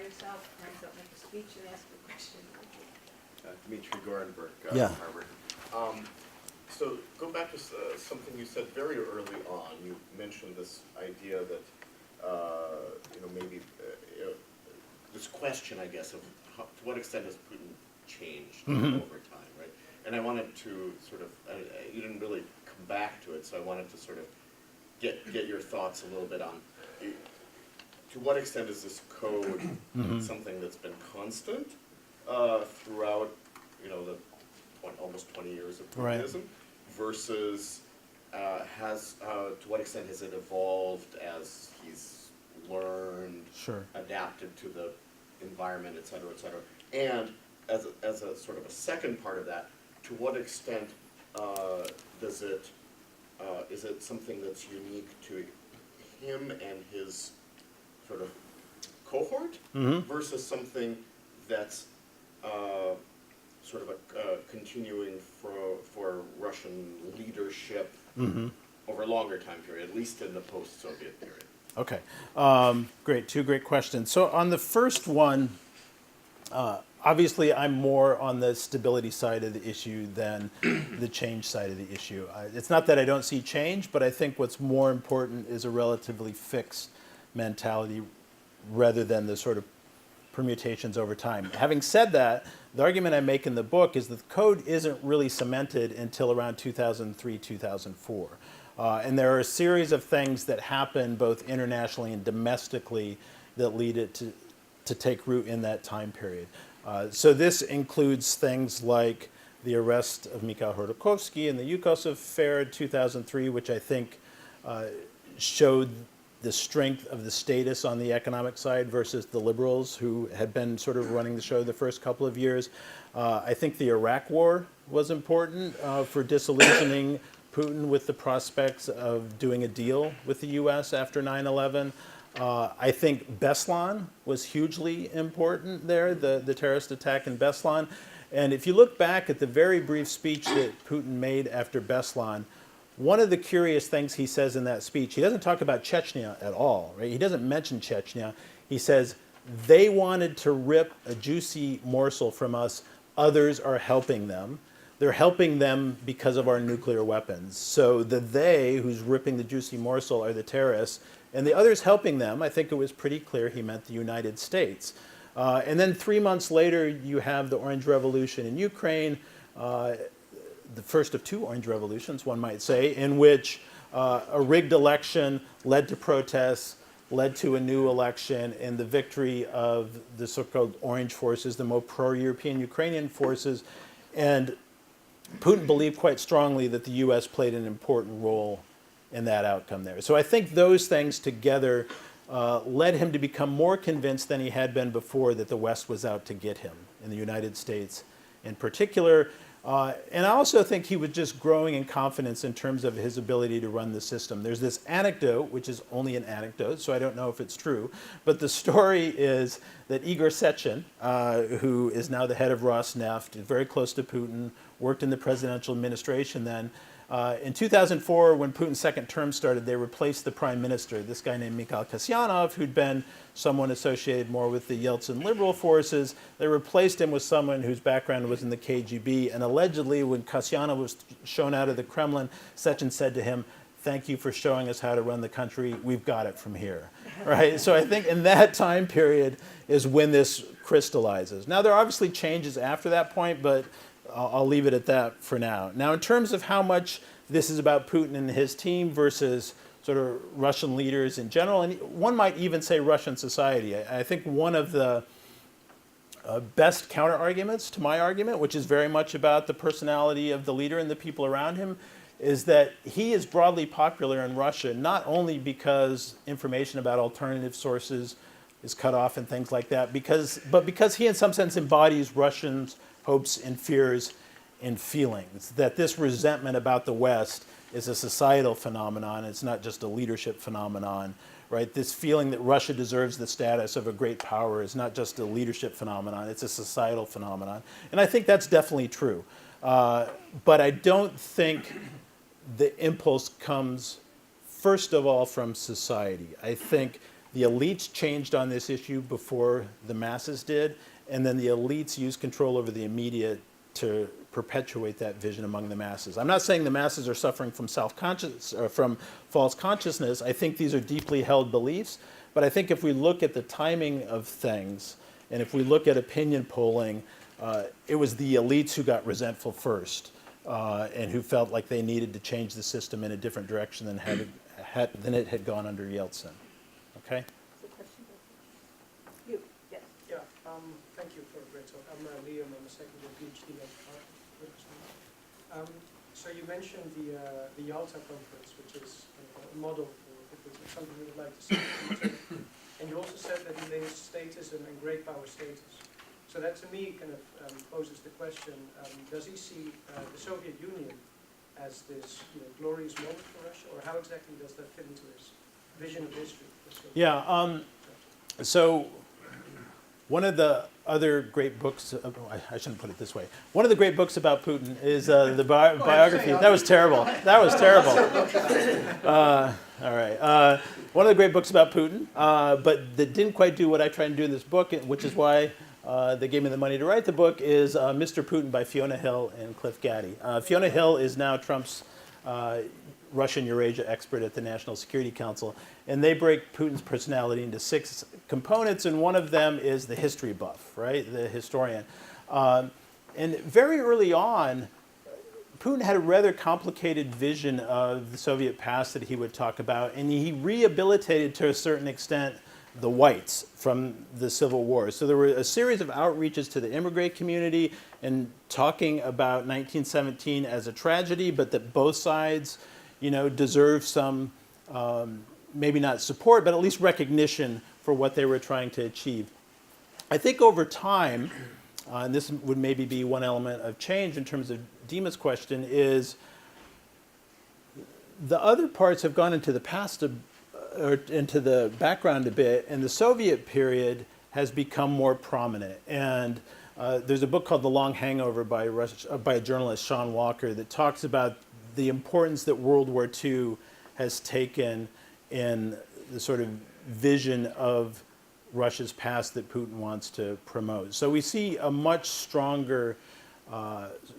yourself and don't make a speech and ask a question. Dmitry Gorenberg, Yeah. Harvard. So go back to something you said very early on. You mentioned this idea that maybe this question, I guess, of to what extent has Putin changed over time, right? And I wanted to sort of you didn't really come back to it, so I wanted to sort of get your thoughts a little bit on to what extent is this code something that's been constant throughout the almost 20 years of Putinism, versus to what extent has it evolved as he's learned, adapted to the environment, et cetera, and as a sort of a second part of that, to what extent is it something that's unique to him and his sort of cohort versus something that's sort of a continuing for Russian leadership over a longer time period, at least in the post-Soviet period? Okay, great. Two great questions. So on the first one, obviously I'm more on the stability side of the issue than the change side of the issue. It's not that I don't see change, but I think what's more important is a relatively fixed mentality rather than the sort of permutations over time. Having said that, the argument I make in the book is that the code isn't really cemented until around 2003, 2004. And there are a series of things that happen both internationally and domestically that lead it to take root in that time period. So this includes things like the arrest of Mikhail Khodorkovsky and the Yukos affair in 2003, which I think showed the strength of the status on the economic side versus the liberals who had been sort of running the show the first couple of years. I think the Iraq War was important for disillusioning Putin with the prospects of doing a deal with the U.S. after 9/11. I think Beslan was hugely important there, the terrorist attack in Beslan. And if you look back at the very brief speech that Putin made after Beslan, one of the curious things he says in that speech, he doesn't talk about Chechnya at all, right? He doesn't mention Chechnya. He says, they wanted to rip a juicy morsel from us. Others are helping them. They're helping them because of our nuclear weapons. So the they who's ripping the juicy morsel are the terrorists. And the others helping them, I think it was pretty clear he meant the United States. And then 3 months later, you have the Orange Revolution in Ukraine, the first of two Orange Revolutions, one might say, in which a rigged election led to protests, led to a new election, and the victory of the so-called Orange forces, the more pro-European Ukrainian forces. And Putin believed quite strongly that the U.S. played an important role in that outcome there. So I think those things together led him to become more convinced than he had been before that the West was out to get him, in the United States in particular. And I also think he was just growing in confidence in terms of his ability to run the system. There's this anecdote, which is only an anecdote, so I don't know if it's true, but the story is that Igor Sechin, who is now the head of Rosneft, is very close to Putin, worked in the presidential administration then. In 2004, when Putin's second term started, they replaced the prime minister, this guy named Mikhail Kasyanov, who'd been someone associated more with the Yeltsin liberal forces. They replaced him with someone whose background was in the KGB. And allegedly, when Kasyanov was shown out of the Kremlin, Sechin said to him, "Thank you for showing us how to run the country. We've got it from here." Right? So I think in that time period is when this crystallizes. Now, there are obviously changes after that point, but I'll leave it at that for now. Now, in terms of how much this is about Putin and his team versus sort of Russian leaders in general, and one might even say Russian society, I think one of the best counter-arguments to my argument, which is very much about the personality of the leader and the people around him, is that he is broadly popular in Russia, not only because information about alternative sources is cut off and things like that, but because he in some sense embodies Russians' hopes and fears and feelings, that this resentment about the West is a societal phenomenon, it's not just a leadership phenomenon, right? This feeling that Russia deserves the status of a great power is not just a leadership phenomenon, it's a societal phenomenon. And I think that's definitely true. But I don't think the impulse comes, first of all, from society. I think the elites changed on this issue before the masses did, and then the elites used control over the media to perpetuate that vision among the masses. I'm not saying the masses are suffering from self-conscious or from false consciousness. I think these are deeply held beliefs, but I think if we look at the timing of things, and if we look at opinion polling, it was the elites who got resentful first, and who felt like they needed to change the system in a different direction than it had gone under Yeltsin. Okay? You, yes. Yeah, thank you for a great talk. I'm Liam, I'm a second year PhD at Harvard. So you mentioned the Yalta conference, which is a model for something we would like to see. And you also said that he links statism and great power status. So that to me kind of poses the question, does he see the Soviet Union as this glorious moment for Russia, or how exactly does that fit into his vision of history? Yeah, so one of the other great books, I shouldn't put it this way, one of the great books about Putin is the biography. That was terrible. That was terrible. All right. One of the great books about Putin, but that didn't quite do what I tried to do in this book, which is why they gave me the money to write the book, is Mr. Putin by Fiona Hill and Cliff Gaddy. Fiona Hill is now Trump's Russian Eurasia expert at the National Security Council, and they break Putin's personality into 6 components, and one of them is the history buff, right, the historian. And very early on, Putin had a rather complicated vision of the Soviet past that he would talk about, and he rehabilitated to a certain extent the whites from the Civil War. So there were a series of outreaches to the immigrant community and talking about 1917 as a tragedy, but that both sides, deserve some, maybe not support, but at least recognition for what they were trying to achieve. I think over time, and this would maybe be one element of change in terms of Dima's question, is the other parts have gone into the past or into the background a bit, and the Soviet period has become more prominent. And there's a book called The Long Hangover by a journalist, Sean Walker, that talks about the importance that World War II has taken in the sort of vision of Russia's past that Putin wants to promote. So we see a much stronger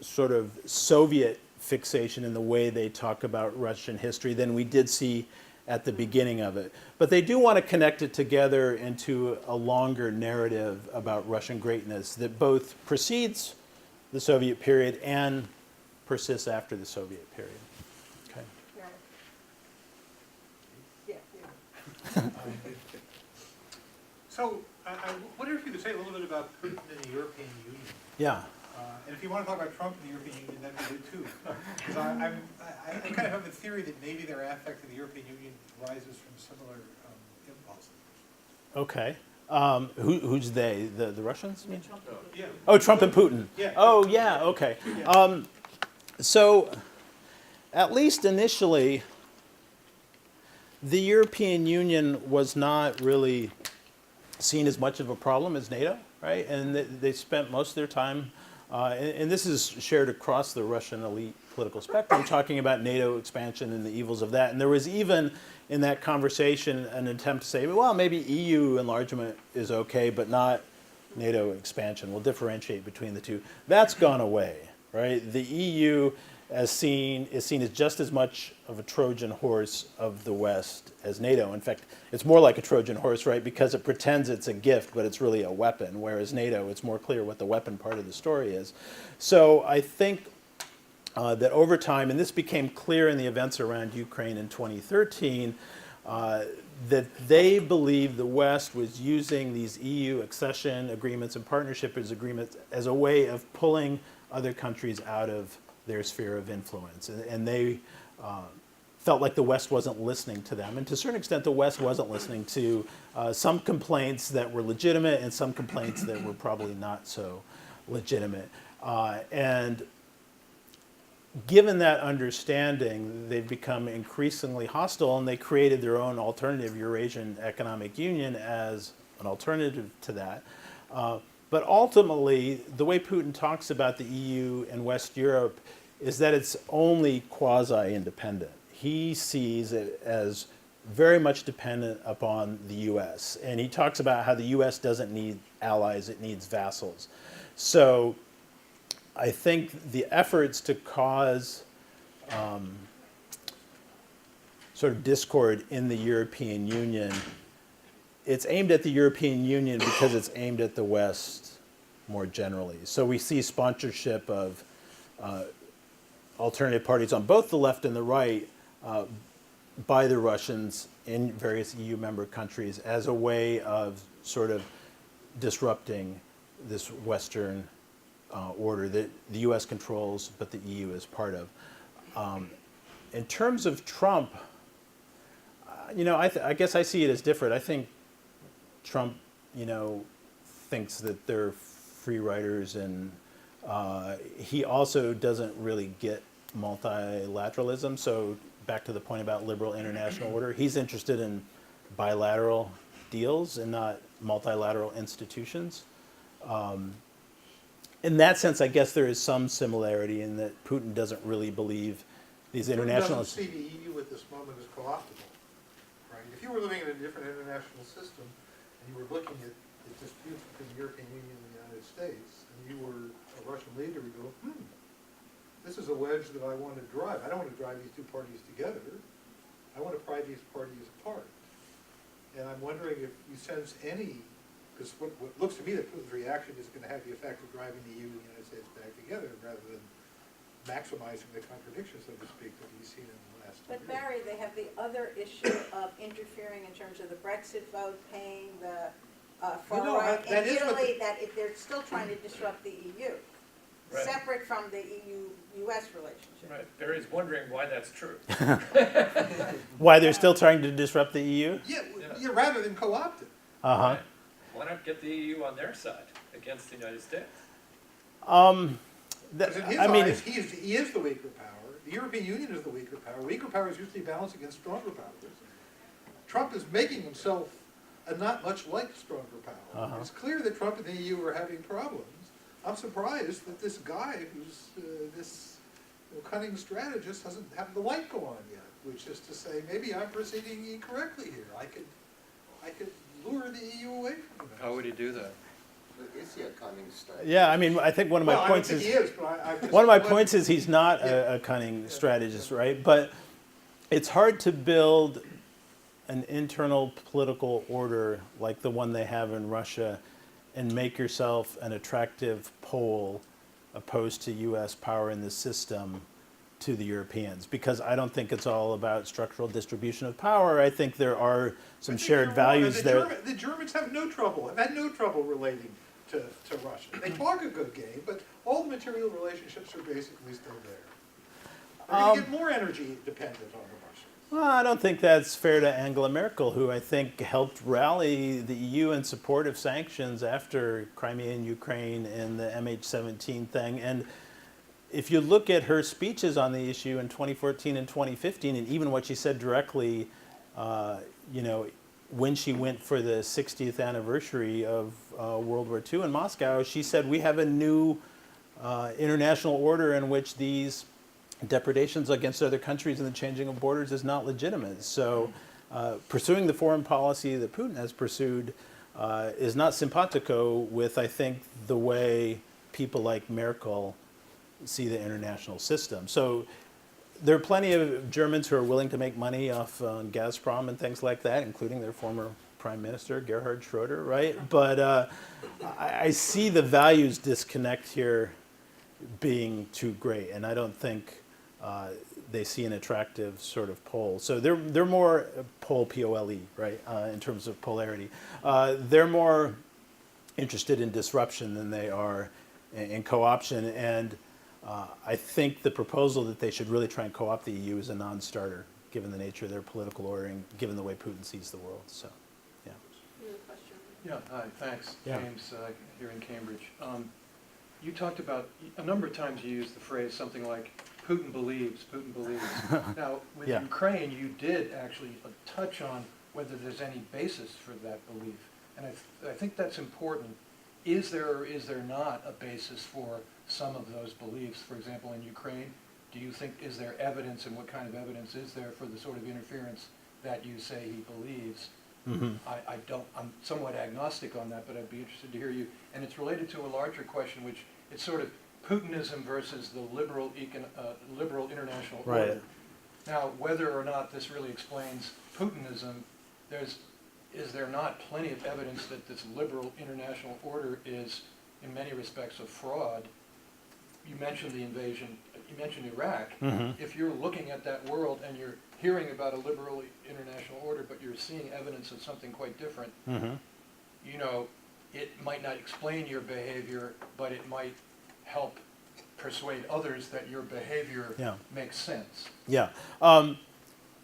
sort of Soviet fixation in the way they talk about Russian history than we did see at the beginning of it. But they do want to connect it together into a longer narrative about Russian greatness that both precedes the Soviet period and persists after the Soviet period. Okay. Yeah. So I wonder if you could say a little bit about Putin and the European Union. Yeah. And if you want to talk about Trump and the European Union, that'd be good too. Because I kind of have a theory that maybe their affect to the European Union rises from similar impulses. Okay. Who's they? The Russians? You mean? Yeah. Oh, Trump and Putin. Yeah. Oh, yeah. Okay. Yeah. So, at least initially, the European Union was not really seen as much of a problem as NATO, right? And they spent most of their time, and this is shared across the Russian elite political spectrum, talking about NATO expansion and the evils of that. And there was even in that conversation an attempt to say, well, maybe EU enlargement is okay, but not NATO expansion. We'll differentiate between the two. That's gone away, right? The EU is seen as just as much of a Trojan horse of the West as NATO. In fact, it's more like a Trojan horse, right? Because it pretends it's a gift, but it's really a weapon. Whereas NATO, it's more clear what the weapon part of the story is. So I think that over time, and this became clear in the events around Ukraine in 2013, that they believed the West was using these EU accession agreements and partnership agreements as a way of pulling other countries out of their sphere of influence. And they felt like the West wasn't listening to them. And to a certain extent, the West wasn't listening to some complaints that were legitimate and some complaints that were probably not so legitimate. And given that understanding, they've become increasingly hostile, and they created their own alternative Eurasian Economic Union as an alternative to that. But ultimately, the way Putin talks about the EU and West Europe is that it's only quasi-independent. He sees it as very much dependent upon the U.S. And he talks about how the U.S. doesn't need allies, it needs vassals. So I think the efforts to cause sort of discord in the European Union, it's aimed at the European Union because it's aimed at the West more generally. So we see sponsorship of alternative parties on both the left and the right by the Russians in various EU member countries as a way of sort of disrupting this Western order that the U.S. controls, but the EU is part of. In terms of Trump, I guess I see it as different. I think Trump, thinks that they're free riders, and he also doesn't really get multilateralism. So back to the point about liberal international order, he's interested in bilateral deals and not multilateral institutions. In that sense, I guess there is some similarity in that Putin doesn't really believe these international. Doesn't see the EU at this moment as co-optimal, right? If you were living in a different international system and you were looking at the disputes between the European Union and the United States, and you were a Russian leader, you go, this is a wedge that I want to drive. I don't want to drive these two parties together. I want to pry these parties apart. And I'm wondering if you sense any, because what looks to me that Putin's reaction is going to have the effect of driving the EU and the United States back together rather than maximizing the contradictions, so to speak, that we've seen in the last 2 years. But Barry, they have the other issue of interfering in terms of the Brexit vote, paying the far No, right that in is what Italy, that if they're still trying to disrupt the EU, Right. separate from the EU-US relationship. Right, Barry's wondering why that's true. Why they're still trying to disrupt the EU? Yeah, rather than co-opt it. Uh-huh. Right. Why not get the EU on their side against the United States? Because in his eyes, he is the weaker power. The European Union is the weaker power. Weaker power is usually balanced against stronger powers. Trump is making himself a not much like stronger power. Uh-huh. It's clear that Trump and the EU are having problems. I'm surprised that this guy who's this cunning strategist hasn't had the light go on yet, which is to say, maybe I'm proceeding incorrectly here. I could lure the EU away from this. How would he do that? Is he a cunning strategist? Yeah, I mean, I think one of my Well, I don't points think is he is, but I'm just one of my wondering- points is he's not a cunning strategist, right? But it's hard to build an internal political order like the one they have in Russia and make yourself an attractive pole opposed to U.S. power in the system to the Europeans, because I don't think it's all about structural distribution of power. I think there are some I think shared you're wrong. values there. The Germans have have had no trouble relating to Russia. They talk a good game, but all the material relationships are basically still there. They're going to get more energy dependent on the Russians. Well, I don't think that's fair to Angela Merkel, who I think helped rally the EU in support of sanctions after Crimea and Ukraine and the MH17 thing. And if you look at her speeches on the issue in 2014 and 2015, and even what she said directly, when she went for the 60th anniversary of World War II in Moscow, she said, we have a new international order in which these depredations against other countries and the changing of borders is not legitimate. So pursuing the foreign policy that Putin has pursued is not simpatico with, I think, the way people like Merkel see the international system. So there are plenty of Germans who are willing to make money off Gazprom and things like that, including their former prime minister, Gerhard Schroeder, right? But I see the values disconnect here being too great, and I don't think they see an attractive sort of pole. So they're more pole, P-O-L-E, right, in terms of polarity. They're more interested in disruption than they are in co-option, and I think the proposal that they should really try and co-opt the EU is a non-starter, given the nature of their political ordering, given the way Putin sees the world. So, yeah. You have a question? Yeah, hi, thanks. Yeah. James, here in Cambridge. You talked about, a number of times you used the phrase something like, Putin believes, Putin believes. Now, with Yeah. Ukraine, you did actually touch on whether there's any basis for that belief. And I think that's important. Is there or is there not a basis for some of those beliefs? For example, in Ukraine, do you think, is there evidence, and what kind of evidence is there for the sort of interference that you say he believes. Mm-hmm. I'm somewhat agnostic on that, but I'd be interested to hear you. And it's related to a larger question, which it's sort of Putinism versus the liberal international Right. order. Now, whether or not this really explains Putinism, is there not plenty of evidence that this liberal international order is, in many respects, a fraud? You mentioned the invasion, you mentioned Iraq. Mm-hmm. If you're looking at that world and you're hearing about a liberal international order, but you're seeing evidence of something quite different, Mm-hmm. you know, it might not explain your behavior, but it might help persuade others that your behavior Yeah. makes sense. Yeah.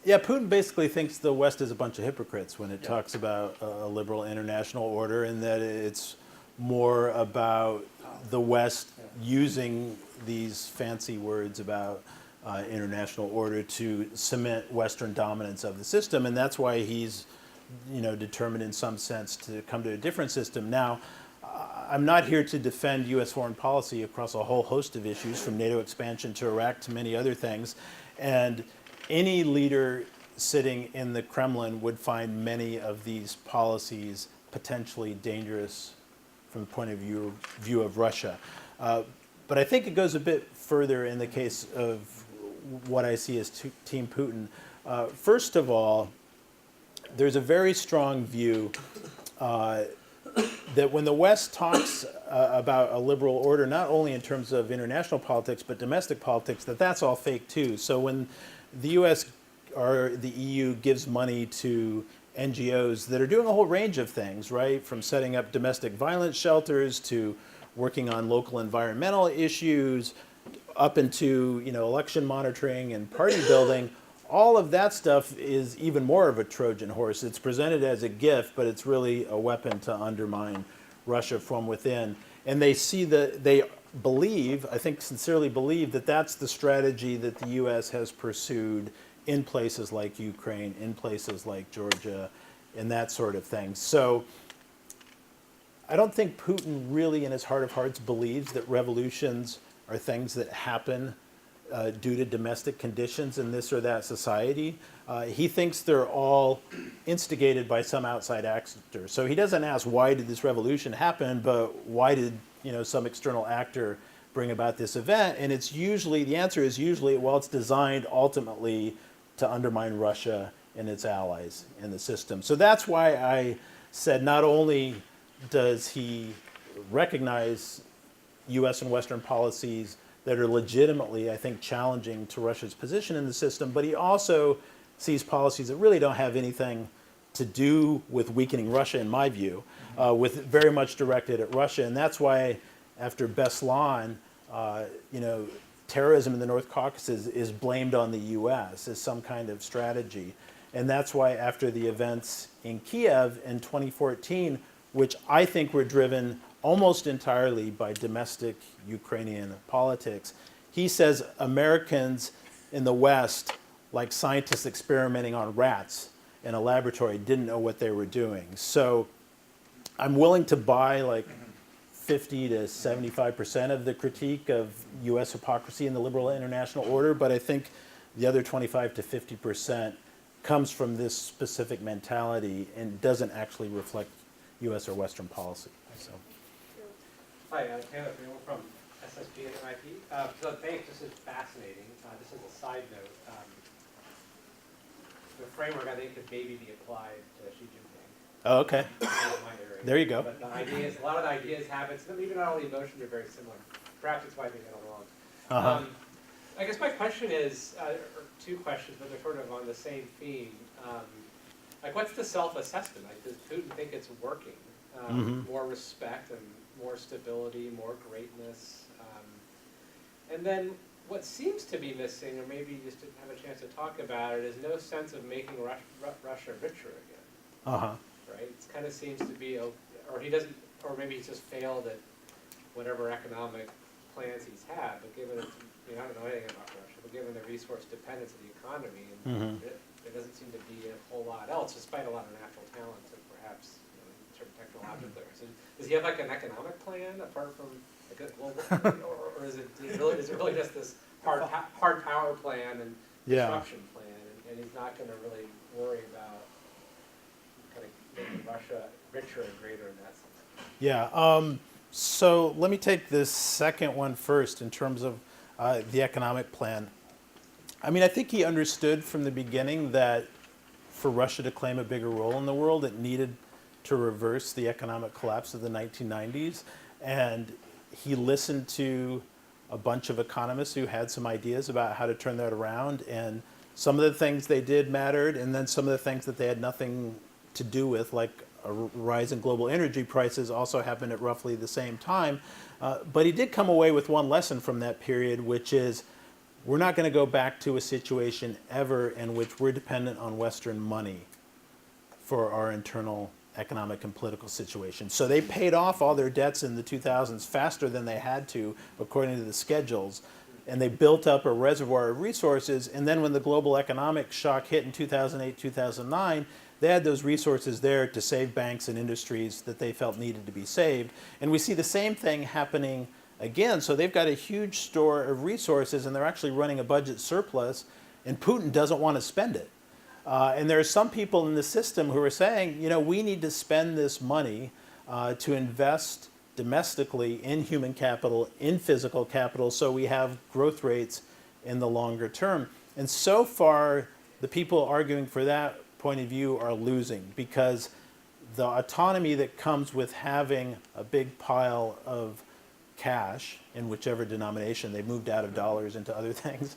Yeah, Putin basically thinks the West is a bunch of hypocrites when it Yeah. talks about a liberal international order, and that it's more about the West using these fancy words about international order to cement Western dominance of the system, and that's why he's, determined in some sense to come to a different system. Now, I'm not here to defend U.S. foreign policy across a whole host of issues, from NATO expansion to Iraq to many other things, and any leader sitting in the Kremlin would find many of these policies potentially dangerous from the point of view of Russia. But I think it goes a bit further in the case of what I see as Team Putin. First of all, there's a very strong view that when the West talks about a liberal order, not only in terms of international politics, but domestic politics, that's all fake too. So when the U.S. or the EU gives money to NGOs that are doing a whole range of things, right? From setting up domestic violence shelters to working on local environmental issues, up into, election monitoring and party building, all of that stuff is even more of a Trojan horse. It's presented as a gift, but it's really a weapon to undermine Russia from within. And they believe, I think sincerely believe, that that's the strategy that the U.S. has pursued in places like Ukraine, in places like Georgia, and that sort of thing. So I don't think Putin really in his heart of hearts believes that revolutions are things that happen due to domestic conditions in this or that society. He thinks they're all instigated by some outside actor. So he doesn't ask, why did this revolution happen, but why did some external actor bring about this event? And the answer is usually, well, it's designed ultimately to undermine Russia and its allies in the system. So that's why I said not only does he recognize U.S. and Western policies that are legitimately, I think, challenging to Russia's position in the system, but he also sees policies that really don't have anything to do with weakening Russia, in my view, with very much directed at Russia. And that's why after Beslan, terrorism in the North Caucasus is blamed on the U.S. as some kind of strategy. And that's why after the events in Kiev in 2014, which I think were driven almost entirely by domestic Ukrainian politics, he says Americans in the West, like scientists experimenting on rats in a laboratory, didn't know what they were doing. So I'm willing to buy like 50 to 75% of the critique of U.S. hypocrisy in the liberal international order, but I think the other 25 to 50% comes from this specific mentality and doesn't actually reflect U.S. or Western policy. So. Hi, Taylor Freeman from SSG at MIT. So thanks, this is fascinating. This is a side note. The framework, I think, could maybe be applied to Xi Jinping. Oh, okay. In my area. There you go. But the ideas, a lot of the ideas, habits, even not only emotions are very similar. Perhaps it's why they get along. Uh-huh. I guess my question is, or two questions, but they're sort of on the same theme. Like, what's the self-assessment? Like, does Putin think it's working? More respect and more stability, more greatness. And then what seems to be missing, or maybe you just didn't have a chance to talk about it, is no sense of making Russia richer again. Uh-huh. Right? It kind of seems to be, or he doesn't, or maybe he's just failed at whatever economic plans he's had, but given it, I don't know anything about Russia, but given the resource dependence of the economy, and there doesn't seem to be a whole lot else, despite a lot of natural talents and perhaps certain technological areas. So does he have like an economic plan apart from like a global, or is it really just this hard power plan and disruption plan? and he's not gonna really worry about kind of making Russia richer and greater in that sense. Yeah, so let me take this second one first in terms of the economic plan. I mean, I think he understood from the beginning that for Russia to claim a bigger role in the world, it needed to reverse the economic collapse of the 1990s. And he listened to a bunch of economists who had some ideas about how to turn that around. And some of the things they did mattered, and then some of the things that they had nothing to do with, like a rise in global energy prices, also happened at roughly the same time. But he did come away with one lesson from that period, which is we're not going to go back to a situation ever in which we're dependent on Western money for our internal economic and political situation. So they paid off all their debts in the 2000s faster than they had to, according to the schedules. And they built up a reservoir of resources. And then when the global economic shock hit in 2008, 2009, they had those resources there to save banks and industries that they felt needed to be saved. And we see the same thing happening again. So they've got a huge store of resources, and they're actually running a budget surplus, and Putin doesn't want to spend it. And there are some people in the system who are saying, you know, we need to spend this money to invest domestically in human capital, in physical capital, so we have growth rates in the longer term. And so far, the people arguing for that point of view are losing, because the autonomy that comes with having a big pile of cash in whichever denomination, they moved out of dollars into other things,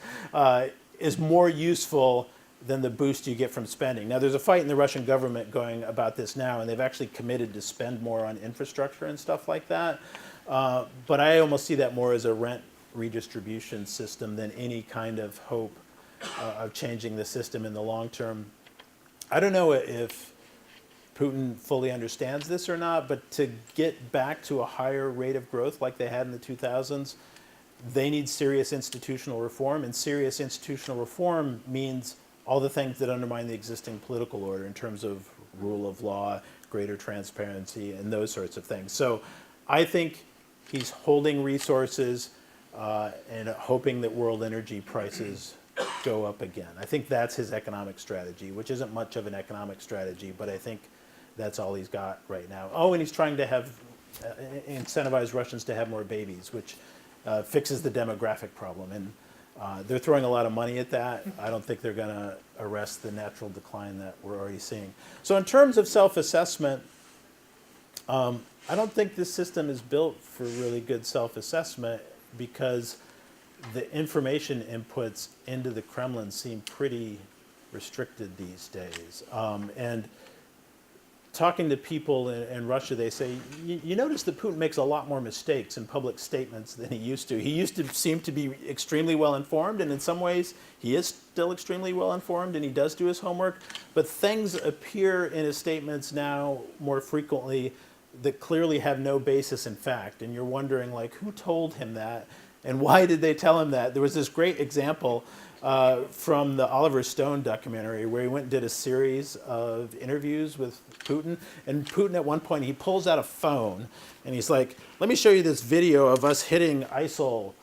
is more useful than the boost you get from spending. Now, there's a fight in the Russian government going about this now, and they've actually committed to spend more on infrastructure and stuff like that. But I almost see that more as a rent redistribution system than any kind of hope of changing the system in the long term. I don't know if Putin fully understands this or not, but to get back to a higher rate of growth like they had in the 2000s, they need serious institutional reform, and serious institutional reform means all the things that undermine the existing political order in terms of rule of law, greater transparency, and those sorts of things. So I think he's holding resources and hoping that world energy prices go up again. I think that's his economic strategy, which isn't much of an economic strategy, but I think that's all he's got right now. Oh, and he's trying to have incentivize Russians to have more babies, which fixes the demographic problem. And they're throwing a lot of money at that. I don't think they're going to arrest the natural decline that we're already seeing. So in terms of self-assessment, I don't think this system is built for really good self-assessment, because the information inputs into the Kremlin seem pretty restricted these days. And talking to people in Russia, they say, you notice that Putin makes a lot more mistakes in public statements than he used to. He used to seem to be extremely well informed, and in some ways he is still extremely well informed, and he does do his homework, but things appear in his statements now more frequently that clearly have no basis in fact, and you're wondering, like, who told him that, and why did they tell him that? There was this great example from the Oliver Stone documentary where he went and did a series of interviews with Putin. And Putin at one point, he pulls out a phone and he's like, let me show you this video of us hitting ISIL,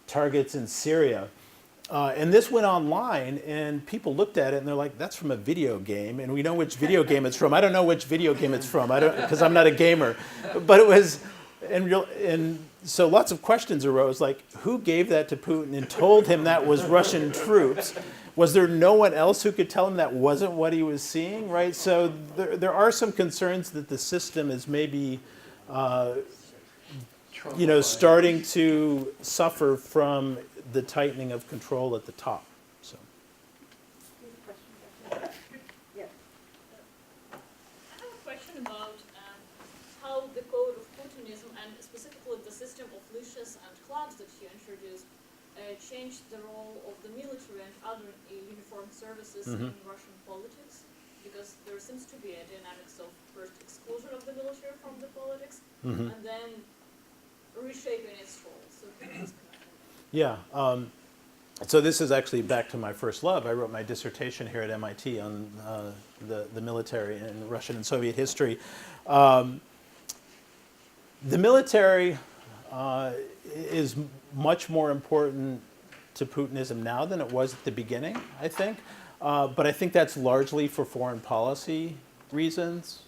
targets in Syria. And this went online, and people looked at it and they're like, that's from a video game, and we know which video game it's from. I don't know which video game it's from, because I'm not a gamer. But it was, and so lots of questions arose, like, who gave that to Putin and told him that was Russian troops? Was there no one else who could tell him that wasn't what he was seeing, right? So there are some concerns that the system is maybe, starting to suffer from the tightening of control at the top. So. Yes. I have a question about how the code of Putinism, and specifically the system of leashes and clubs that you introduced, changed the role of the military and other uniformed services in Russian politics, because there seems to be a dynamics of first exclusion of the military from the politics, and then reshaping its role. So can you explain? Yeah. So this is actually back to my first love. I wrote my dissertation here at MIT on the military in Russian and Soviet history. The military is much more important to Putinism now than it was at the beginning, I think. But I think that's largely for foreign policy reasons.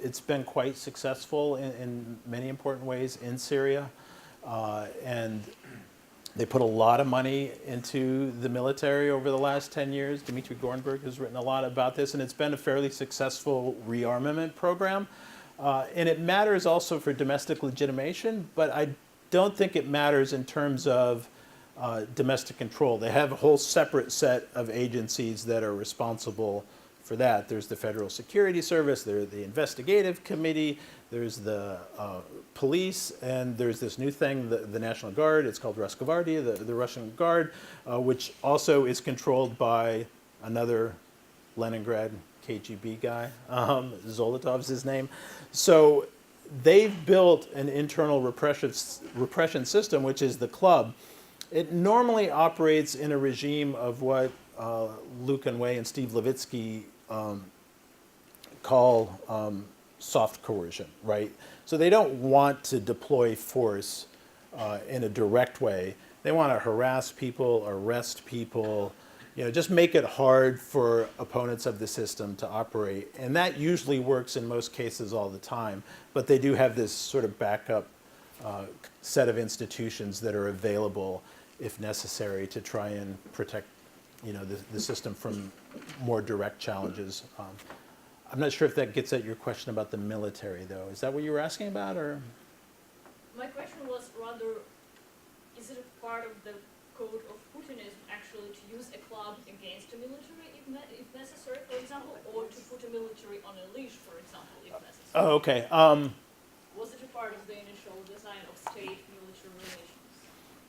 It's been quite successful in many important ways in Syria. And they put a lot of money into the military over the last 10 years. Dmitry Gornberg has written a lot about this, and it's been a fairly successful rearmament program. And it matters also for domestic legitimation, but I don't think it matters in terms of domestic control. They have a whole separate set of agencies that are responsible for that. There's the Federal Security Service, there's the Investigative Committee, there's the police, and there's this new thing, the National Guard. It's called Roskvardia, the Russian Guard, which also is controlled by another Leningrad KGB guy. Zolotov's his name. So they've built an internal repression system, which is the club. It normally operates in a regime of what Luke and Way and Steve Levitsky call soft coercion, right? So they don't want to deploy force in a direct way. They want to harass people, arrest people, just make it hard for opponents of the system to operate. And that usually works in most cases all the time. But they do have this sort of backup set of institutions that are available if necessary to try and protect the system from more direct challenges. I'm not sure if that gets at your question about the military, though. Is that what you were asking about, or? My question was rather, is it a part of the code of Putinism actually to use a club against the military if necessary, for example, or to put a military on a leash, for example, if necessary? Oh, okay. Was it a part of the initial design of state-military relations?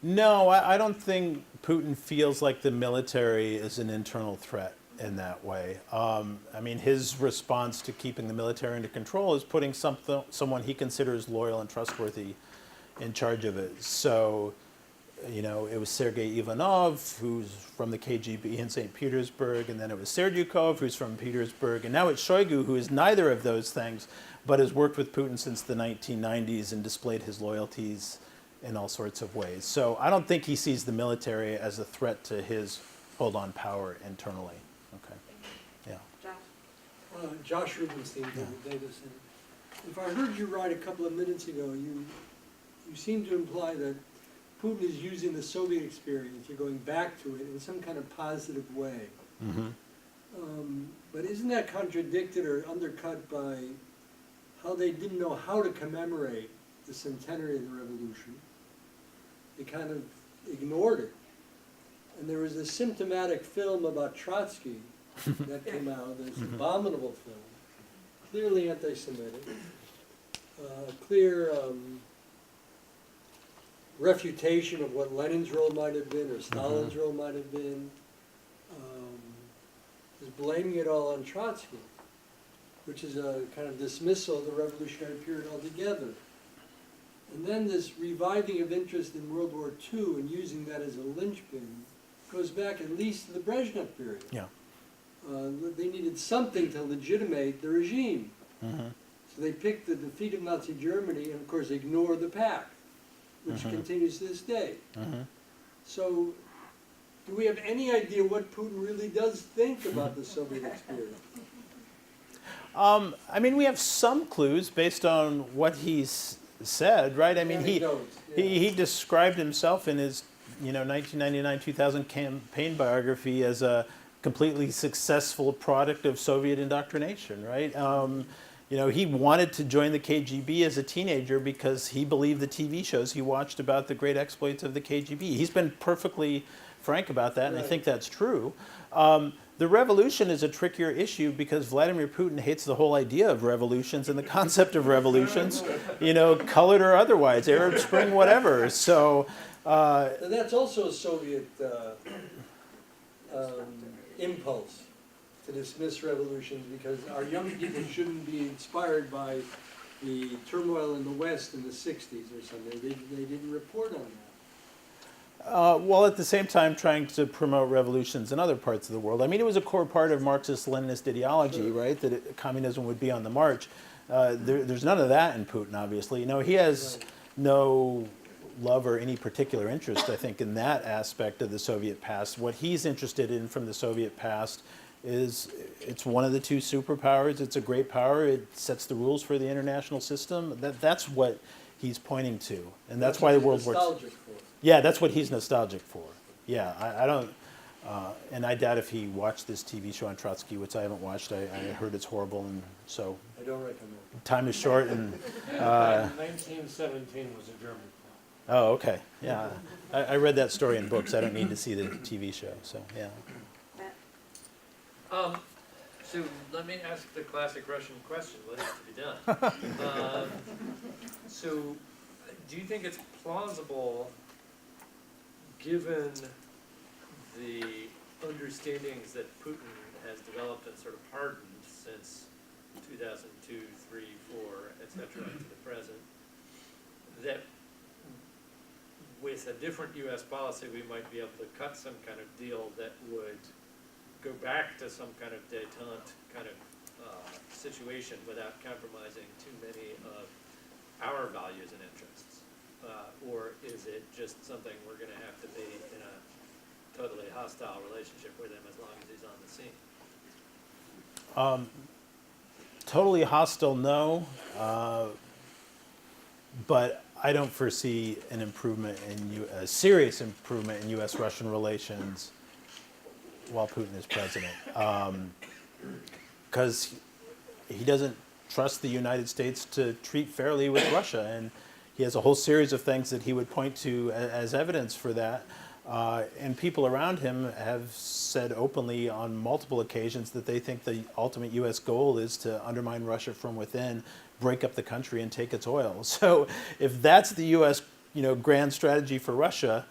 No, I don't think Putin feels like the military is an internal threat in that way. I mean, his response to keeping the military under control is putting someone he considers loyal and trustworthy in charge of it. So, it was Sergei Ivanov, who's from the KGB in St. Petersburg, and then it was Serdyukov, who's from Petersburg, and now it's Shoigu, who is neither of those things, but has worked with Putin since the 1990s and displayed his loyalties in all sorts of ways. So I don't think he sees the military as a threat to his hold on power internally. Okay. Yeah. Josh Rubenstein, David Davidson. If I heard you right a couple of minutes ago, you seem to imply that Putin is using the Soviet experience, you're going back to it in some kind of positive way. Mm-hmm. But isn't that contradicted or undercut by how they didn't know how to commemorate the centenary of the revolution? They kind of ignored it. And there was a symptomatic film about Trotsky that came out, this abominable film, clearly anti-Semitic, clear refutation of what Lenin's role might have been or Stalin's role might have been, is blaming it all on Trotsky, which is a kind of dismissal of the revolutionary period altogether. And then this reviving of interest in World War II and using that as a linchpin goes back at least to the Brezhnev period. Yeah. They needed something to legitimate the regime. Mm-hmm. So they picked the defeat of Nazi Germany and, of course, ignored the pact, which continues to this day. So do we have any idea what Putin really does think about the Soviet experience? I mean, we have some clues based on what he's said, right? I mean, he described himself in his 1999-2000 campaign biography as a completely successful product of Soviet indoctrination, right? He wanted to join the KGB as a teenager because he believed the TV shows he watched about the great exploits of the KGB. He's been perfectly frank about that, and I think that's true. The revolution is a trickier issue because Vladimir Putin hates the whole idea of revolutions and the concept of revolutions, colored or otherwise, Arab Spring, whatever. So And that's also a Soviet impulse to dismiss revolutions because our young people shouldn't be inspired by the turmoil in the West in the 60s or something. They didn't report on that. while at the same time trying to promote revolutions in other parts of the world. I mean, it was a core part of Marxist-Leninist ideology, right, that communism would be on the march. There's none of that in Putin, obviously. He has no love or any particular interest, I think, in that aspect of the Soviet past. What he's interested in from the Soviet past is it's one of the two superpowers. It's a great power. It sets the rules for the international system. That's what he's pointing to, and that's why the World War. Nostalgic for it. Yeah, that's what he's nostalgic for. Yeah, I don't, and I doubt if he watched this TV show on Trotsky, which I haven't watched. I heard it's horrible, and so I don't recommend time is short. And 1917 was a German plot. oh, okay, yeah, I read that story in books. I don't need to see the TV show. So yeah. So let me ask the classic Russian question, what is to be done? So do you think it's plausible, given the understandings that Putin has developed and sort of hardened since 2002, 3, 4, et cetera, to the present, that with a different U.S. policy, we might be able to cut some kind of deal that would go back to some kind of détente kind of situation without compromising too many of our values and interests? Or is it just something we're going to have to be in a totally hostile relationship with him as long as he's on the scene? Totally hostile, no. But I don't foresee an improvement in a serious improvement in U.S.-Russian relations while Putin is president, because he doesn't trust the United States to treat fairly with Russia, and he has a whole series of things that he would point to as evidence for that. And people around him have said openly on multiple occasions that they think the ultimate U.S. goal is to undermine Russia from within, break up the country, and take its oil. So if that's the U.S. grand strategy for Russia,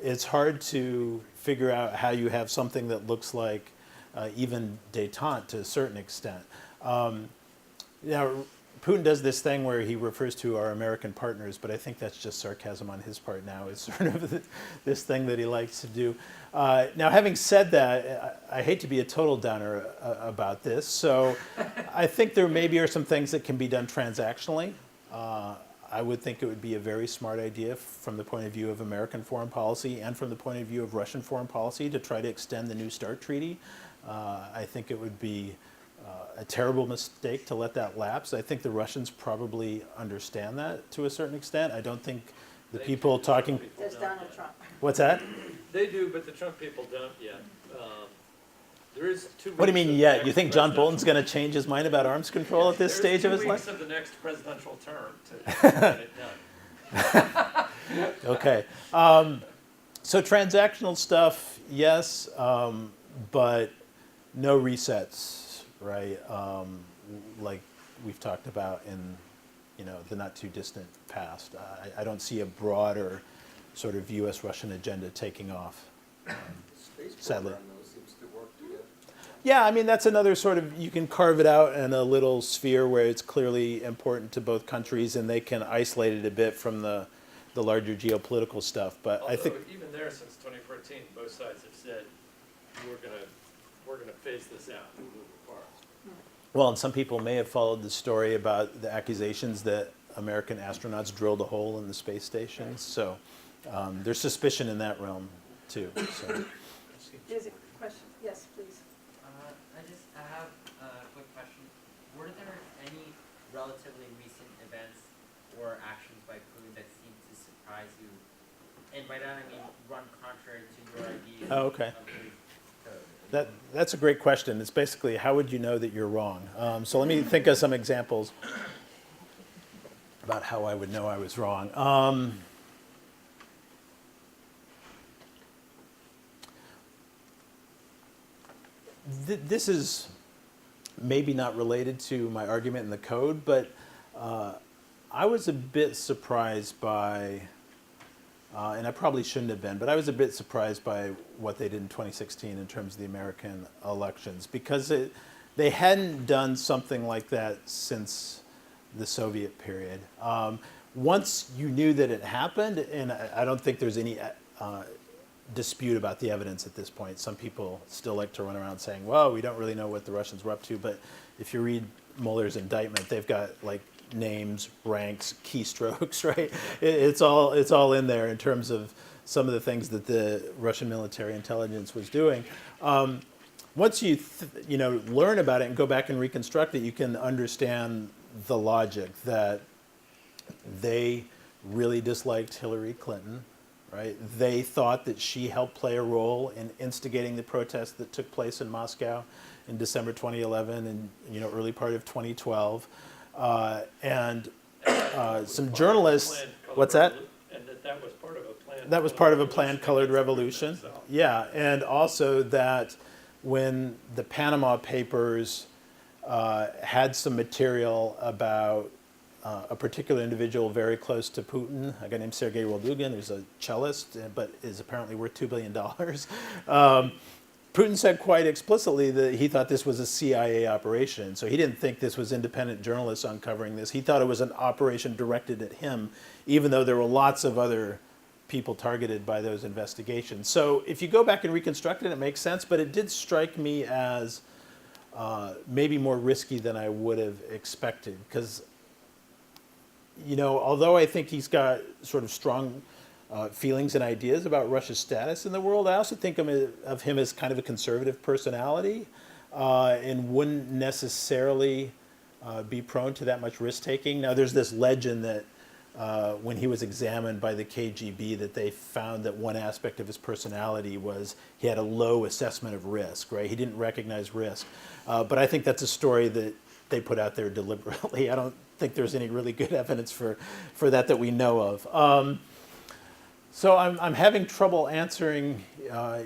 it's hard to figure out how you have something that looks like even détente to a certain extent. Now, Putin does this thing where he refers to our American partners, but I think that's just sarcasm on his part now. It's sort of this thing that he likes to do. Now, having said that, I hate to be a total downer about this, so I think there maybe are some things that can be done transactionally. I would think it would be a very smart idea from the point of view of American foreign policy and from the point of view of Russian foreign policy to try to extend the New START treaty. I think it would be a terrible mistake to let that lapse. I think the Russians probably understand that to a certain extent. I don't think the people talking... There's Donald Trump. What's that? They do, but the Trump people don't yet. There is 2 weeks. What do you mean of yet? next You think John presidential- Bolton's going to change his mind about arms control at this stage of his life? There's 2 weeks of the next presidential term to get it done. Okay. So transactional stuff, yes, but no resets, right? Like we've talked about in the not too distant past. I don't see a broader sort of U.S.-Russian agenda taking off. Space Sadly. program, though, seems to work together. Yeah, I mean, that's another sort of, you can carve it out in a little sphere where it's clearly important to both countries and they can isolate it a bit from the larger geopolitical stuff. But I think, Although even there, since 2014, both sides have said, we're gonna phase this out and move apart. well, and some people may have followed the story about the accusations that American astronauts drilled a hole in the space station. So there's suspicion in that realm, too. So. There's a question. Yes, please. I have a quick question. Were there any relatively recent events or actions by Putin that seemed to surprise you? And by that I mean run contrary to your ideas. Oh, okay. Of the code. That's a great question. It's basically, how would you know that you're wrong? So let me think of some examples about how I would know I was wrong. This is maybe not related to my argument in the code, but I was a bit surprised by, and I probably shouldn't have been, but I was a bit surprised by what they did in 2016 in terms of the American elections, because they hadn't done something like that since the Soviet period. Once you knew that it happened, and I don't think there's any dispute about the evidence at this point. Some people still like to run around saying, well, we don't really know what the Russians were up to, but if you read Mueller's indictment, they've got like names, ranks, keystrokes, right? It's all in there in terms of some of the things that the Russian military intelligence was doing. Once you learn about it and go back and reconstruct it, you can understand the logic that they really disliked Hillary Clinton, right? They thought that she helped play a role in instigating the protests that took place in Moscow in December 2011 and early part of 2012. Some journalists, what's that? And that was part of a plan. That was part of a planned colored revolution. Yeah, and also that when the Panama Papers had some material about a particular individual very close to Putin, a guy named Sergei Roldugin, who's a cellist, but is apparently worth $2 billion. Putin said quite explicitly that he thought this was a CIA operation. So he didn't think this was independent journalists uncovering this. He thought it was an operation directed at him, even though there were lots of other people targeted by those investigations. So if you go back and reconstruct it, it makes sense, but it did strike me as maybe more risky than I would have expected. Because, although I think he's got sort of strong feelings and ideas about Russia's status in the world, I also think of him as kind of a conservative personality and wouldn't necessarily be prone to that much risk-taking. Now, there's this legend that when he was examined by the KGB, that they found that one aspect of his personality was he had a low assessment of risk, right? He didn't recognize risk. But I think that's a story that they put out there deliberately. I don't think there's any really good evidence for that we know of. So I'm having trouble answering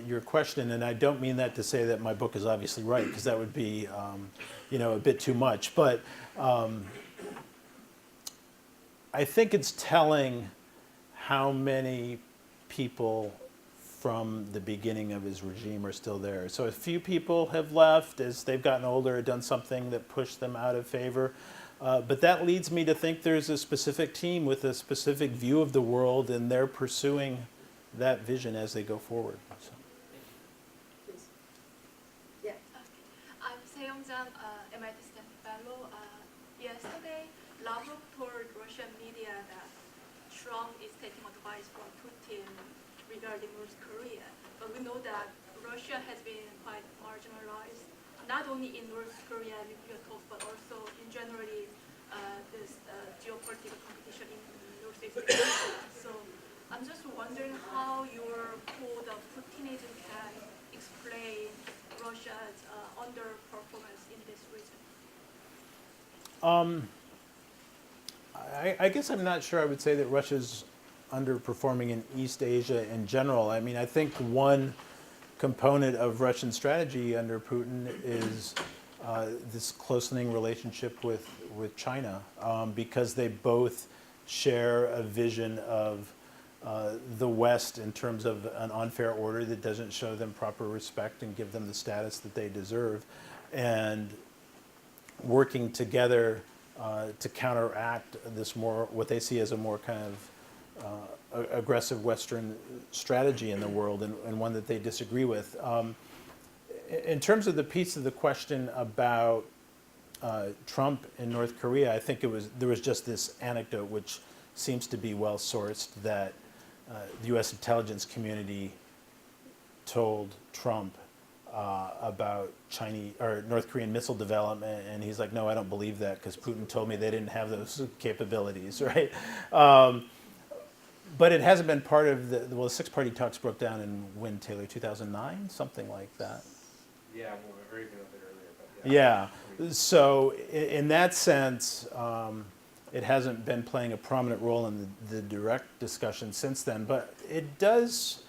your question, and I don't mean that to say that my book is obviously right, because that would be a bit too much. But I think it's telling how many people from the beginning of his regime are still there. So a few people have left as they've gotten older, done something that pushed them out of favor. But that leads me to think there's a specific team with a specific view of the world, and they're pursuing that vision as they go forward. So. Yeah. I'm Seong-jan, MIT Stanford Fellow. Yesterday, Lavrov told Russian media that Trump is taking advice from Putin regarding North Korea. But we know that Russia has been quite marginalized, not only in North Korea nuclear talks, but also in generally this geopolitical competition in Northeast Asia. So I'm just wondering how your quote of Putinism can explain Russia's underperformance in this region. I guess I'm not sure I would say that Russia's underperforming in East Asia in general. I mean, I think one component of Russian strategy under Putin is this closening relationship with China, because they both share a vision of the West in terms of an unfair order that doesn't show them proper respect and give them the status that they deserve, and working together to counteract this more, what they see as a more kind of aggressive Western strategy in the world, and one that they disagree with. In terms of the piece of the question about Trump in North Korea, I think there was just this anecdote which seems to be well sourced, that the U.S. intelligence community told Trump about Chinese or North Korean missile development, and he's like, no, I don't believe that, because Putin told me they didn't have those capabilities, right? But it hasn't been part of the six-party talks broke down in when, Taylor, 2009, something like that. Yeah, well, or even a bit earlier, but yeah. Yeah. So in that sense, it hasn't been playing a prominent role in the direct discussion since then, but it does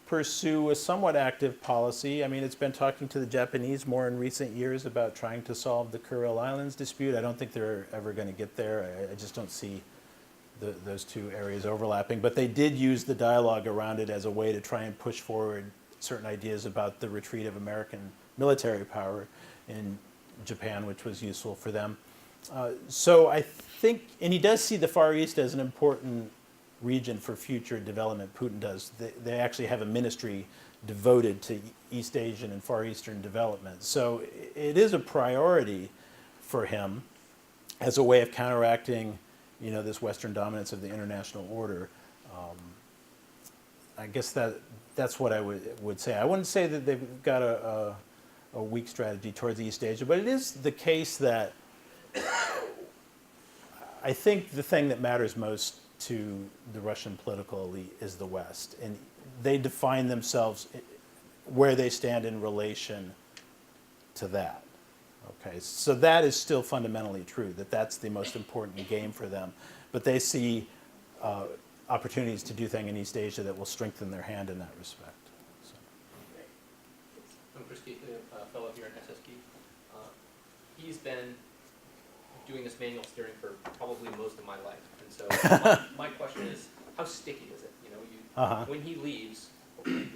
pursue a somewhat active policy. I mean, it's been talking to the Japanese more in recent years about trying to solve the Kuril Islands dispute. I don't think they're ever going to get there. I just don't see those two areas overlapping. But they did use the dialogue around it as a way to try and push forward certain ideas about the retreat of American military power in Japan, which was useful for them. So I think, and he does see the Far East as an important region for future development. Putin does. They actually have a ministry devoted to East Asian and Far Eastern development. So it is a priority for him. as a way of counteracting, this Western dominance of the international order. I guess that's what I would say. I wouldn't say that they've got a weak strategy towards East Asia, but it is the case that I think the thing that matters most to the Russian political elite is the West, and they define themselves where they stand in relation to that. Okay, so that is still fundamentally true, that's the most important game for them. But they see opportunities to do things in East Asia that will strengthen their hand in that respect. So. I'm Chris Keithley, a fellow here at SSP. He's been doing this manual steering for probably most of my life. And so my question is, how sticky is it? When he leaves,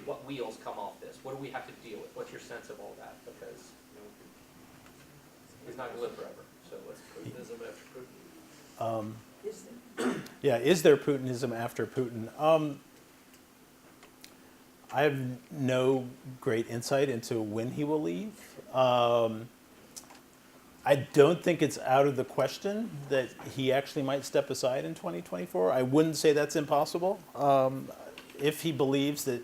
what wheels come off this? What do we have to deal with? What's your sense of all that? Because he's not going to live forever. So what's Putinism after Putin? Yeah, is there Putinism after Putin? I have no great insight into when he will leave. I don't think it's out of the question that he actually might step aside in 2024. I wouldn't say that's impossible. If he believes that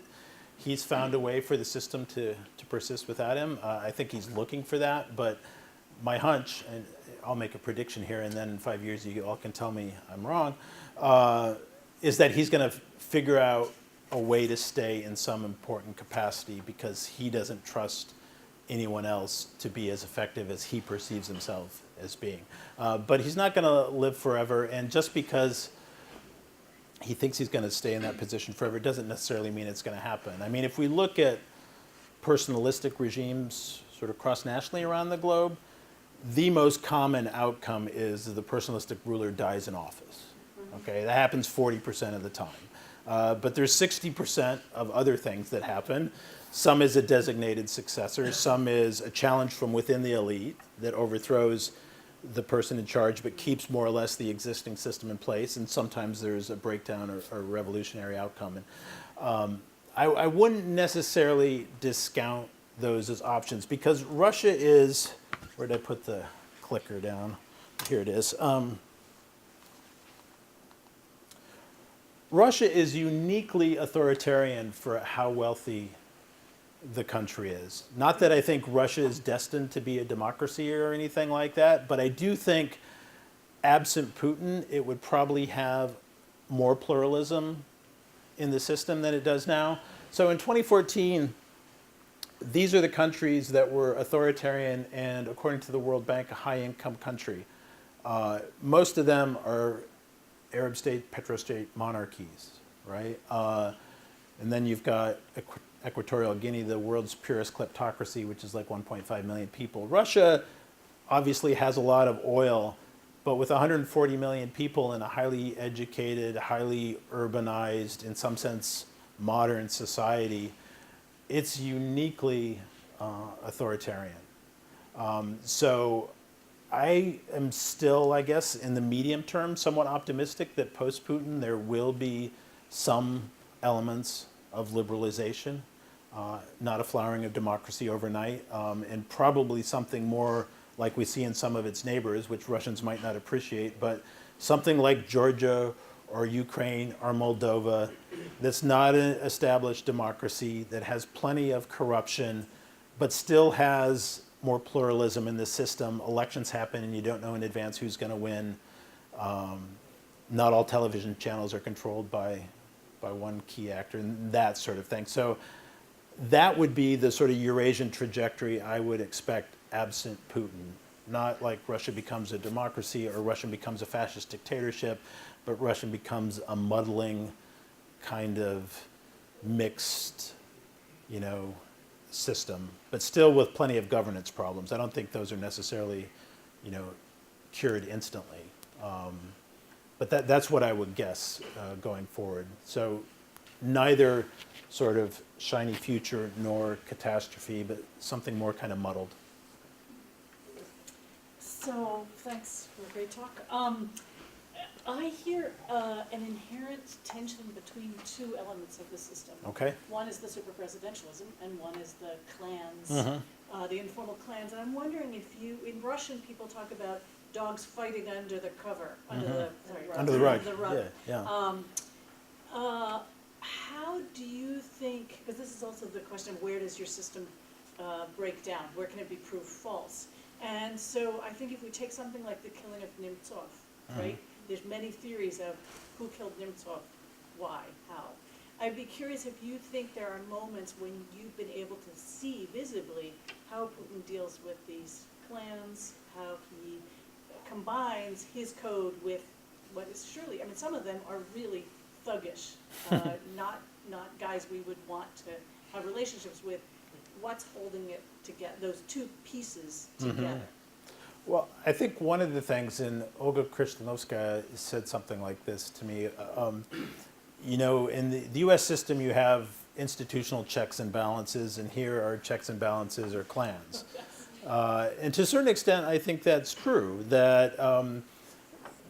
he's found a way for the system to persist without him, I think he's looking for that. But my hunch, and I'll make a prediction here, and then in 5 years you all can tell me I'm wrong, is that he's going to figure out a way to stay in some important capacity because he doesn't trust anyone else to be as effective as he perceives himself as being. But he's not going to live forever, and just because he thinks he's going to stay in that position forever doesn't necessarily mean it's going to happen. I mean, if we look at personalistic regimes sort of cross-nationally around the globe, the most common outcome is the personalistic ruler dies in office. Okay, that happens 40% of the time. But there's 60% of other things that happen. Some is a designated successor, some is a challenge from within the elite that overthrows the person in charge but keeps more or less the existing system in place, and sometimes there's a breakdown or revolutionary outcome. And I wouldn't necessarily discount those as options because Russia is, where did I put the clicker down? Here it is. Russia is uniquely authoritarian for how wealthy the country is. Not that I think Russia is destined to be a democracy or anything like that, but I do think absent Putin, it would probably have more pluralism in the system than it does now. So in 2014, these are the countries that were authoritarian and, according to the World Bank, a high-income country. Most of them are Arab state, petrostate monarchies, right? And then you've got Equatorial Guinea, the world's purest kleptocracy, which is like 1.5 million people. Russia obviously has a lot of oil, but with 140 million people in a highly educated, highly urbanized, in some sense, modern society, it's uniquely authoritarian. So I am still, I guess, in the medium term, somewhat optimistic that post-Putin there will be some elements of liberalization, not a flowering of democracy overnight, and probably something more like we see in some of its neighbors, which Russians might not appreciate, but something like Georgia or Ukraine or Moldova that's not an established democracy, that has plenty of corruption, but still has more pluralism in the system. Elections happen and you don't know in advance who's going to win. Not all television channels are controlled by one key actor, and that sort of thing. So that would be the sort of Eurasian trajectory I would expect absent Putin. Not like Russia becomes a democracy or Russia becomes a fascist dictatorship, but Russia becomes a muddling kind of mixed, system, but still with plenty of governance problems. I don't think those are necessarily, cured instantly. But that's what I would guess going forward. So neither sort of shiny future nor catastrophe, but something more kind of muddled. So, thanks for a great talk. I hear an inherent tension between two elements of the system. Okay. One is the super-presidentialism, and one is the clans, the informal clans. And I'm wondering if in Russian people talk about dogs fighting under the cover, under the, sorry. Under the rug, Under the rug. yeah. How do you think, because this is also the question of where does your system break down? Where can it be proved false? And so I think if we take something like the killing of Nemtsov, right? There's many theories of who killed Nemtsov, why, how. I'd be curious if you think there are moments when you've been able to see visibly how Putin deals with these plans, how he combines his code with what is surely, I mean, some of them are really thuggish, not guys we would want to have relationships with. What's holding it together, those two pieces together? Well, I think one of the things, and Olga Krishtanovskaya said something like this to me, you know, in the U.S. system you have institutional checks and balances, and here our checks and balances are clans. And to a certain extent, I think that's true, that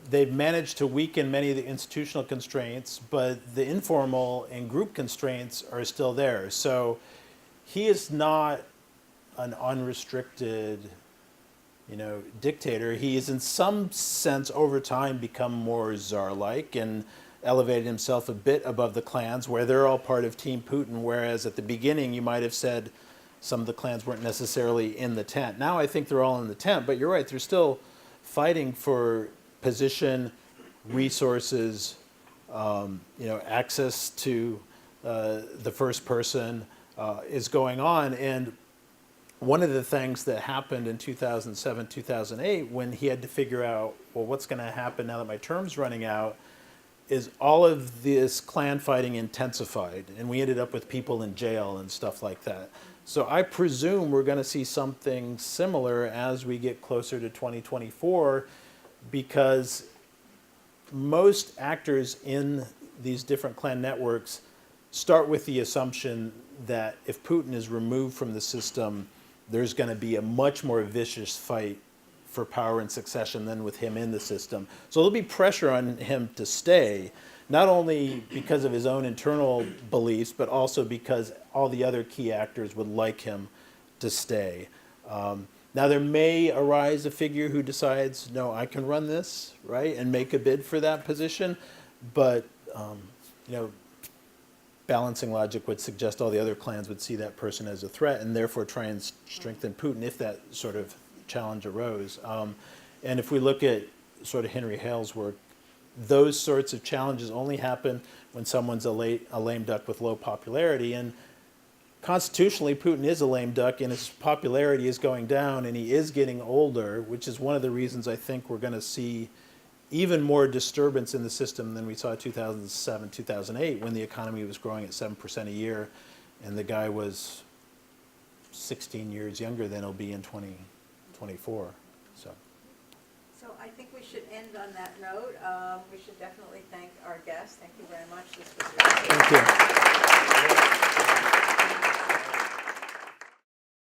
they've managed to weaken many of the institutional constraints, but the informal and group constraints are still there. So he is not an unrestricted, you know, dictator. He is in some sense over time become more czar-like and elevated himself a bit above the clans where they're all part of Team Putin, whereas at the beginning you might have said some of the clans weren't necessarily in the tent. Now I think they're all in the tent, but you're right, they're still fighting for position, resources, you know, access to the first person is going on. And one of the things that happened in 2007, 2008, when he had to figure out, well, what's going to happen now that my term's running out, is all of this clan fighting intensified, and we ended up with people in jail and stuff like that. So I presume we're going to see something similar as we get closer to 2024, because most actors in these different clan networks start with the assumption that if Putin is removed from the system, there's going to be a much more vicious fight for power and succession than with him in the system. So there'll be pressure on him to stay, not only because of his own internal beliefs, but also because all the other key actors would like him to stay. Now there may arise a figure who decides, no, I can run this, right, and make a bid for that position, but you know, balancing logic would suggest all the other clans would see that person as a threat and therefore try and strengthen Putin if that sort of challenge arose. And if we look at sort of Henry Hale's work, those sorts of challenges only happen when someone's a lame duck with low popularity. And constitutionally, Putin is a lame duck and his popularity is going down and he is getting older, which is one of the reasons I think we're going to see even more disturbance in the system than we saw in 2007, 2008, when the economy was growing at 7% a year and the guy was 16 years younger than he'll be in 2024. So I think we should end on that note. We should definitely thank our guests. Thank you very much. This was Thank you.